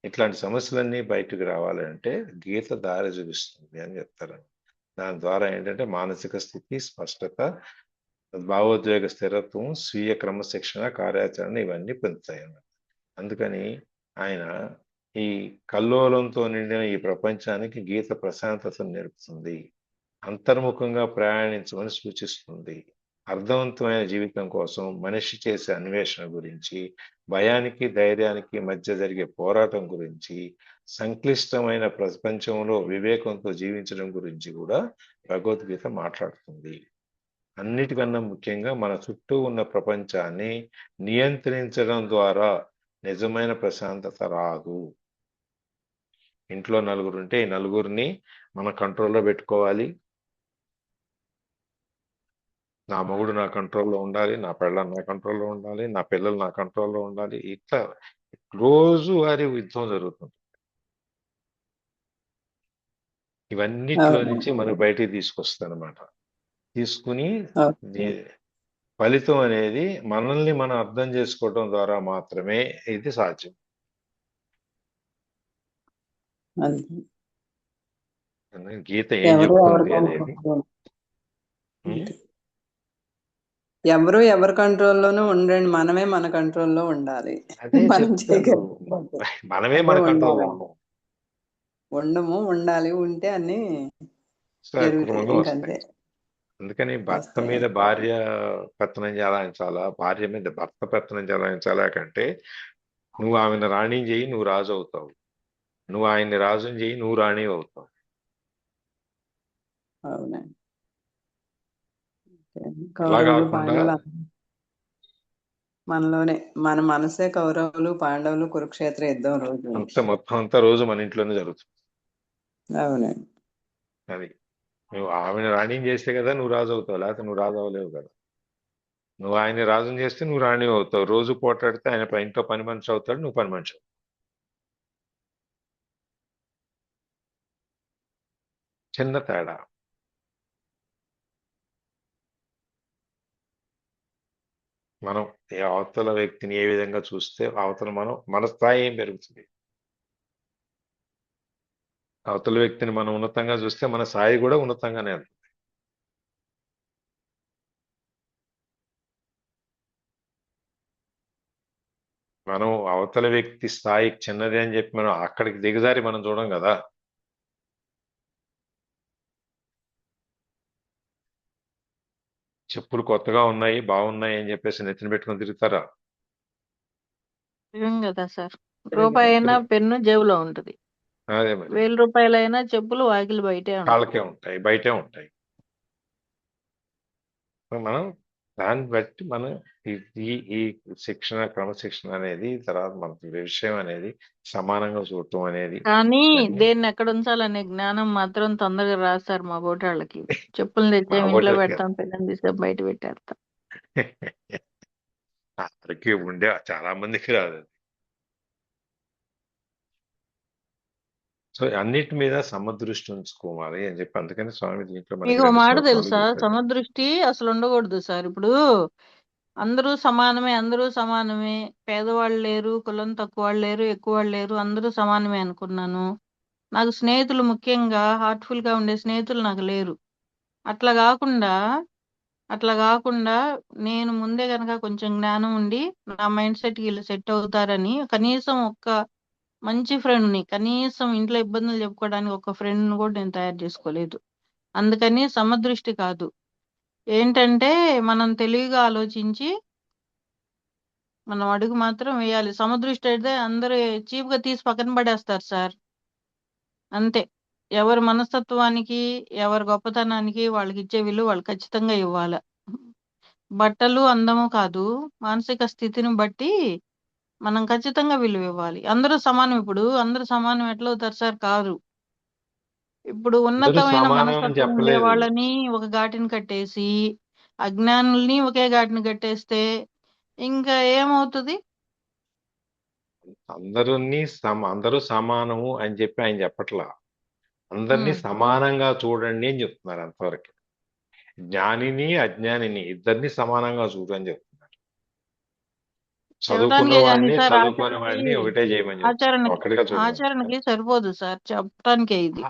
ఇట్లాంటి సమస్యలన్నీ బయటకు రావాలంటే గీత దారి చూపిస్తుంది అని చెప్తారు. దాని ద్వారా ఏంటంటే మానసిక స్థితి, స్పష్టత, భావోద్వేగ స్థిరత్వం, స్వీయ క్రమశిక్షణ, కార్యాచరణ ఇవన్నీ పొందుతాయి అన్నమాట. అందుకని ఆయన ఈ కల్లోలంతో నిండిన ఈ ప్రపంచానికి గీత ప్రశాంతతను నేర్పుతుంది, అంతర్ముఖంగా ప్రయాణించమని సూచిస్తుంది. అర్థవంతమైన జీవితం కోసం మనిషి చేసే అన్వేషణ గురించి, భయానికి ధైర్యానికి మధ్య జరిగే పోరాటం గురించి, సంక్లిష్టమైన ప్రపంచంలో వివేకంతో జీవించడం గురించి కూడా భగవద్గీత మాట్లాడుతుంది. అన్నిటికన్నా ముఖ్యంగా మన చుట్టూ ఉన్న ప్రపంచాన్ని నియంత్రించడం ద్వారా నిజమైన ప్రశాంతత రాదు. ఇంట్లో నలుగురు ఉంటే ఈ నలుగురిని మన కంట్రోల్లో పెట్టుకోవాలి. నా మొగుడు నా కంట్రోల్లో ఉండాలి, నా పెళ్ళాం నా కంట్రోల్లో ఉండాలి, నా పిల్లలు నా కంట్రోల్లో ఉండాలి. ఇట్లా రోజు వారి యుద్ధం జరుగుతుంది. ఇవన్నిట్లో నుంచి మనకు బయటికి తీసుకొస్తానమాట. తీసుకుని ఫలితం అనేది మనల్ని మనం అర్థం చేసుకోవడం ద్వారా మాత్రమే ఇది సాధ్యం. గీత ఏం చెప్తుంది అనేది
ఎవరు ఎవరి కంట్రోల్లోనూ ఉండండి, మనమే మన కంట్రోల్లో ఉండాలి.
అదే
మనం
మనమే మన కంట్రోల్లో
ఉండము, ఉండాలి, ఉంటే అన్ని జరుగుతాయి. ఇంకంతే.
అందుకని భర్త మీద భార్య పెత్తనం చెలాయించాలా, భార్య మీద భర్త పెత్తనం చెలాయించాలా కంటే నువ్వు ఆమెను రాణి చేయి, నువ్వు రాజు అవుతావు. నువ్వు ఆయన్ని రాజుని చేయి, నువ్వు రాణి అవుతావు.
అవునండి.
అలా
కౌరవులు
కాకుండా
పాండవులు మనలోనే మన మనసే కౌరవులు పాండవులు కురుక్షేత్ర యుద్ధం రోజు
మొత్తం అంతా రోజు మన ఇంట్లోనే జరుగుతుంది.
అవునండి.
అది నువ్వు ఆమెను రాణిని చేస్తే కదా నువ్వు రాజు అవుతావు, లేకపోతే నువ్వు రాజు అవ్వలేవు కదా. నువ్వు ఆయన రాజుని చేస్తే నువ్వు రాణి అవుతావు. రోజు పోటాడితే ఆయన ఇంట్లో పని మనిషి అవుతాడు, నువ్వు పని మనిషి అవుతావు. చిన్న తేడా. మనం అవతల వ్యక్తిని ఏ విధంగా చూస్తే అవతల మన స్థాయి ఏం పెరుగుతుంది. అవతల వ్యక్తిని మనం ఉన్నతంగా చూస్తే మన స్థాయి కూడా ఉన్నతంగానే ఉంటుంది. మనం అవతల వ్యక్తి స్థాయి చిన్నది అని చెప్పి మనం అక్కడికి దిగజారి మనం చూడం కదా. చెప్పులు కొత్తగా ఉన్నాయి, బాగున్నాయి అని చెప్పేసి నెత్తిన పెట్టుకొని తిరుగుతారా?
నిజం కదా సార్. రూపాయి అయినా పెన్ను జేబులో ఉంటుంది.
అదే మరి
1000 రూపాయలైనా చెప్పులు వాకిలి బయటే ఉంటాయి.
కాళ్ళకే ఉంటాయి, బయటే ఉంటాయి. మనం దాన్ని బట్టి మనం ఈ ఈ శిక్షణ, క్రమశిక్షణ అనేది, తర్వాత మన విషయం అనేది సమానంగా చూడటం అనేది.
కానీ
ఇవన్నీ
దేన్ని ఎక్కడ ఉంచాలనే జ్ఞానం మాత్రం తొందరగా రాస్తారు మా బోటాళ్ళకి. చెప్పులు తెచ్చాం
మా
ఇంట్లో
ఓటర్కి
పెడతాం, పెన్ను తీసాం బయట పెట్టేస్తాం.
అందరికీ ఉండే చాలా మందికి రాదు అది. సో అన్నిటి మీద సమదృష్టి ఉంచుకోవాలి అని చెప్పి అందుకని స్వామి దీంట్లో మనకి
మీకు
2
మాట
శ్లోకాలు
తెలుసా?
చెప్పారు.
సమదృష్టి అసలు ఉండకూడదు సార్. ఇప్పుడు అందరూ సమానమే, అందరూ సమానమే. పేదవాళ్ళు లేరు, కులం తక్కువ వాళ్ళు లేరు, ఎక్కువ వాళ్ళు లేరు, అందరూ సమానమే అనుకున్నాను. నాకు స్నేహితులు, ముఖ్యంగా హార్ట్ఫుల్ గా ఉండే స్నేహితులు నాకు లేరు. అట్లా కాకుండా అట్లా కాకుండా నేను ముందే గనక కొంచెం జ్ఞానం ఉండి నా మైండ్ సెట్ వీళ్ళు సెట్ అవుతారని కనీసం ఒక్క మంచి ఫ్రెండ్ని, కనీసం ఇంట్లో ఇబ్బందులు చెప్పుకోవడానికి ఒక ఫ్రెండ్ని కూడా నేను తయారు చేసుకోలేదు. అందుకని సమదృష్టి కాదు, ఏంటంటే మనం తెలివిగా ఆలోచించి మనం అడుగు మాత్రం వేయాలి. సమదృష్టి అయితే అందరూ చీప్ గా తీసి పక్కన పడేస్తారు సార్. అంతే. ఎవరి మనస్తత్వానికి, ఎవరి గొప్పతనానికి వాళ్ళకి ఇచ్చే విలువ వాళ్ళు ఖచ్చితంగా ఇవ్వాలి. బట్టలు అందము కాదు, మానసిక స్థితిని బట్టి మనం ఖచ్చితంగా విలువ ఇవ్వాలి. అందరూ సమానం. ఇప్పుడు అందరూ సమానం ఎట్లా అవుతారు సార్? కాదు. ఇప్పుడు
అందరూ
ఉన్నతమైన
సమానం అని
మనస్తత్వం ఉండే
చెప్పలేదు.
వాళ్ళని ఒక ఘాటిని కట్టేసి అజ్ఞానుల్ని ఒకే ఘాటిని కట్టేస్తే ఇంకా ఏమవుతుంది?
అందరూ సమానము అని చెప్పి ఆయన చెప్పట్లా. అందరినీ
ఉమ్.
సమానంగా చూడండి అని చెప్తున్నారు అంతవరకు. జ్ఞానిని అజ్ఞానిని ఇద్దరిని సమానంగా చూడని చెప్తున్నారు. చదువుకున్న
చెప్పడానికే కానీ
వాడిని
సార్,
చదువుకోని వాడిని ఒకటే చేయమని చెప్తున్నారు,
ఆచరణకి
ఒక్కడిగా చూడమని.
ఆచరణకి సరిపోదు సార్, చెప్పడానికే ఇది.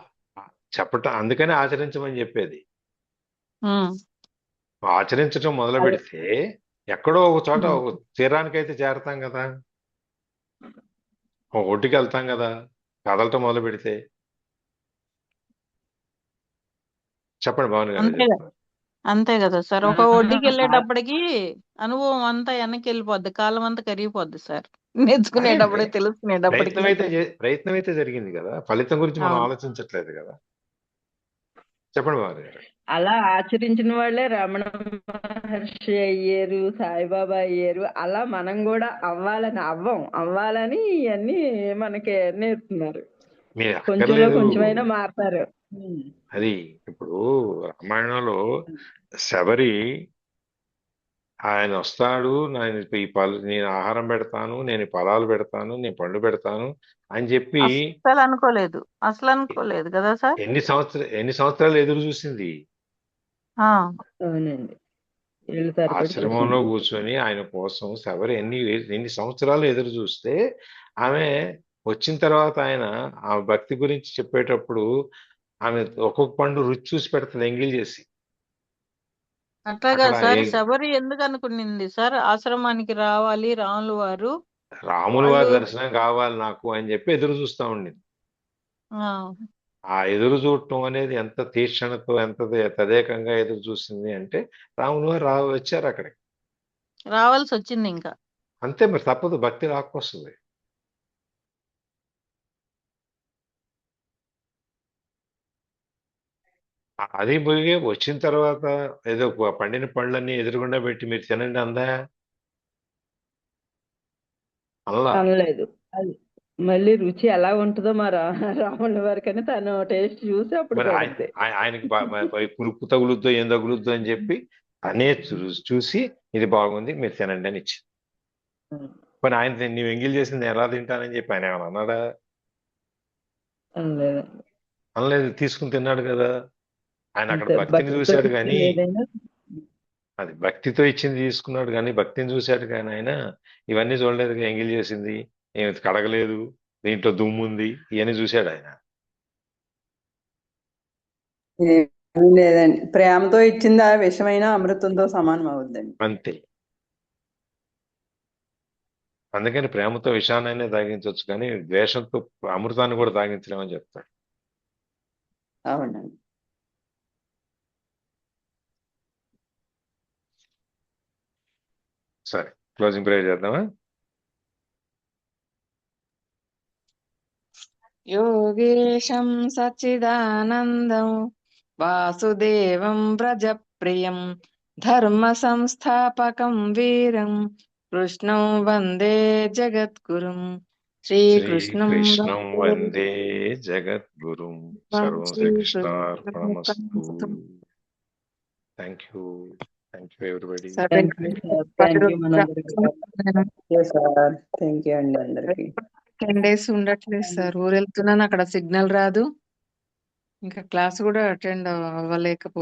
చెప్పటం అందుకనే ఆచరించమని చెప్పేది.
ఉమ్.
ఆచరించడం మొదలు
అదే.
పెడితే ఎక్కడో ఒక చోట
ఉమ్.
ఒక తీరానికైతే చేరతాం కదా, ఒక ఒడ్డుకి వెళ్తాం కదా కదలటం మొదలు పెడితే. చెప్పండి భావన్ గారు
అంతే కదా,
చెప్తున్నారు.
అంతే కదా సార్. ఒక ఒడ్డుకి వెళ్ళేటప్పటికి అనుభవం అంతా వెనక్కి వెళ్ళిపోద్ది, కాలం అంతా కరిగిపోద్ది సార్.
అదే
నేర్చుకునేటప్పటికి, తెలుసుకునేటప్పటికి.
ప్రయత్నం అయితే జరిగింది కదా, ఫలితం గురించి మనం
అవును.
ఆలోచించట్లేదు కదా. చెప్పండి భావన్ గారు.
అలా ఆచరించిన వాళ్ళే రమణ మహర్షి అయ్యారు, సాయిబాబా అయ్యారు. అలా మనం కూడా అవ్వాలని ఇవన్నీ మనకి నేర్పుతున్నారు.
మీరు
కొంచెంలో
అక్కర్లేదు.
కొంచెమైనా మారుతారు.
అది ఇప్పుడు రామాయణంలో శబరి ఆయన వస్తాడు, నేను ఆహారం పెడతాను, నేను ఫలాలు పెడతాను, నేను పండ్లు పెడతాను అని చెప్పి
అసలు అనుకోలేదు కదా సార్.
ఎన్ని సంవత్సరాలు ఎదురు చూసింది.
ఆ.
అవునండి. ఇళ్ళు తరబడి
ఆశ్రమంలో
చూసింది.
కూర్చొని ఆయన కోసం శబరి ఎన్ని సంవత్సరాలు ఎదురు చూస్తే ఆమె వచ్చిన తర్వాత ఆయన ఆ భక్తి గురించి చెప్పేటప్పుడు ఆమె ఒక్కొక్క పండు రుచి చూసి పెడుతుంది ఎంగిల్ చేసి.
అట్లాగా
అక్కడ
సార్. శబరి ఎందుకు అనుకునింది సార్ ఆశ్రమానికి రావాలి రాములు వారు?
రాముల వారి
వాళ్ళు
దర్శనం కావాలి నాకు అని చెప్పి ఎదురు చూస్తా ఉండింది.
ఆ,
ఆ ఎదురు చూడటం అనేది ఎంత తీక్షణతో, ఎంత తదేకంగా ఎదురు చూసింది అంటే రాముల వారు వచ్చారు అక్కడికి.
రావాల్సి వచ్చింది ఇంకా.
అంతే మరి, తప్పదు, భక్తి రాకొస్తుంది. అది పోయి వచ్చిన తర్వాత ఏదో పండిన పళ్ళన్నీ ఎదురుగుండా పెట్టి మీరు తినండి అందా? అల్లా.
అనలేదు. అది మళ్ళీ రుచి ఎలా ఉంటుందో మా రాముల వారికని తను టేస్ట్ చూసి అప్పుడు
మరి
పెడితే
ఆయనకి పులుపు తగులుద్దో ఏం తగులుద్దో అని చెప్పి అనే చూసి ఇది బాగుంది మీరు తినండి అని ఇచ్చింది. మరి ఆయన నీవు ఎంగిల్ చేసింది ఎలా తింటానని చెప్పి ఆయన ఏమైనా అన్నాడా?
అనలేదు.
అనలేదు, తీసుకుని తిన్నాడు కదా. ఆయన అక్కడ
అంతే
భక్తిని
భక్తితో
చూశాడు కానీ,
ఏదైనా
అది భక్తితో ఇచ్చింది తీసుకున్నాడు కానీ భక్తిని చూశాడు కానీ ఆయన ఇవన్నీ చూడలేదు. ఎంగిల్ చేసింది ఏమి కడగలేదు, దీంట్లో దుమ్ము ఉంది, ఇవన్నీ చూశాడు ఆయన.
ఏమీ లేదండి, ప్రేమతో ఇచ్చింది ఆ విషమైన అమృతంతో సమానం అవుద్దండి.
అంతే. అందుకని ప్రేమతో విషాన్నైనా తాగించవచ్చు కానీ ద్వేషంతో అమృతాన్ని కూడా తాగించలేమని చెప్తాడు.
అవునండి.
సరే, క్లోజింగ్ ప్రేయర్ చేద్దామా?
యోగేశం సచ్చిదానందం వాసుదేవం వ్రజప్రియం ధర్మ సంస్థాపకం వీరం కృష్ణం వందే జగద్గురుం శ్రీకృష్ణం
శ్రీకృష్ణం వందే జగద్గురుం. సర్వం శ్రీకృష్ణార్పణమస్తు. Thank you everybody.
Thank you sir. Thank you మనందరికీ.
సార్ థ్యాంక్ యూ అండి అందరికి.
10 days ఉండట్లేదు సార్, ఊరు వెళ్తున్నాను, అక్కడ సిగ్నల్ రాదు, ఇంకా క్లాస్ కూడా అటెండ్ అవ్వలేకపోతున్నాను.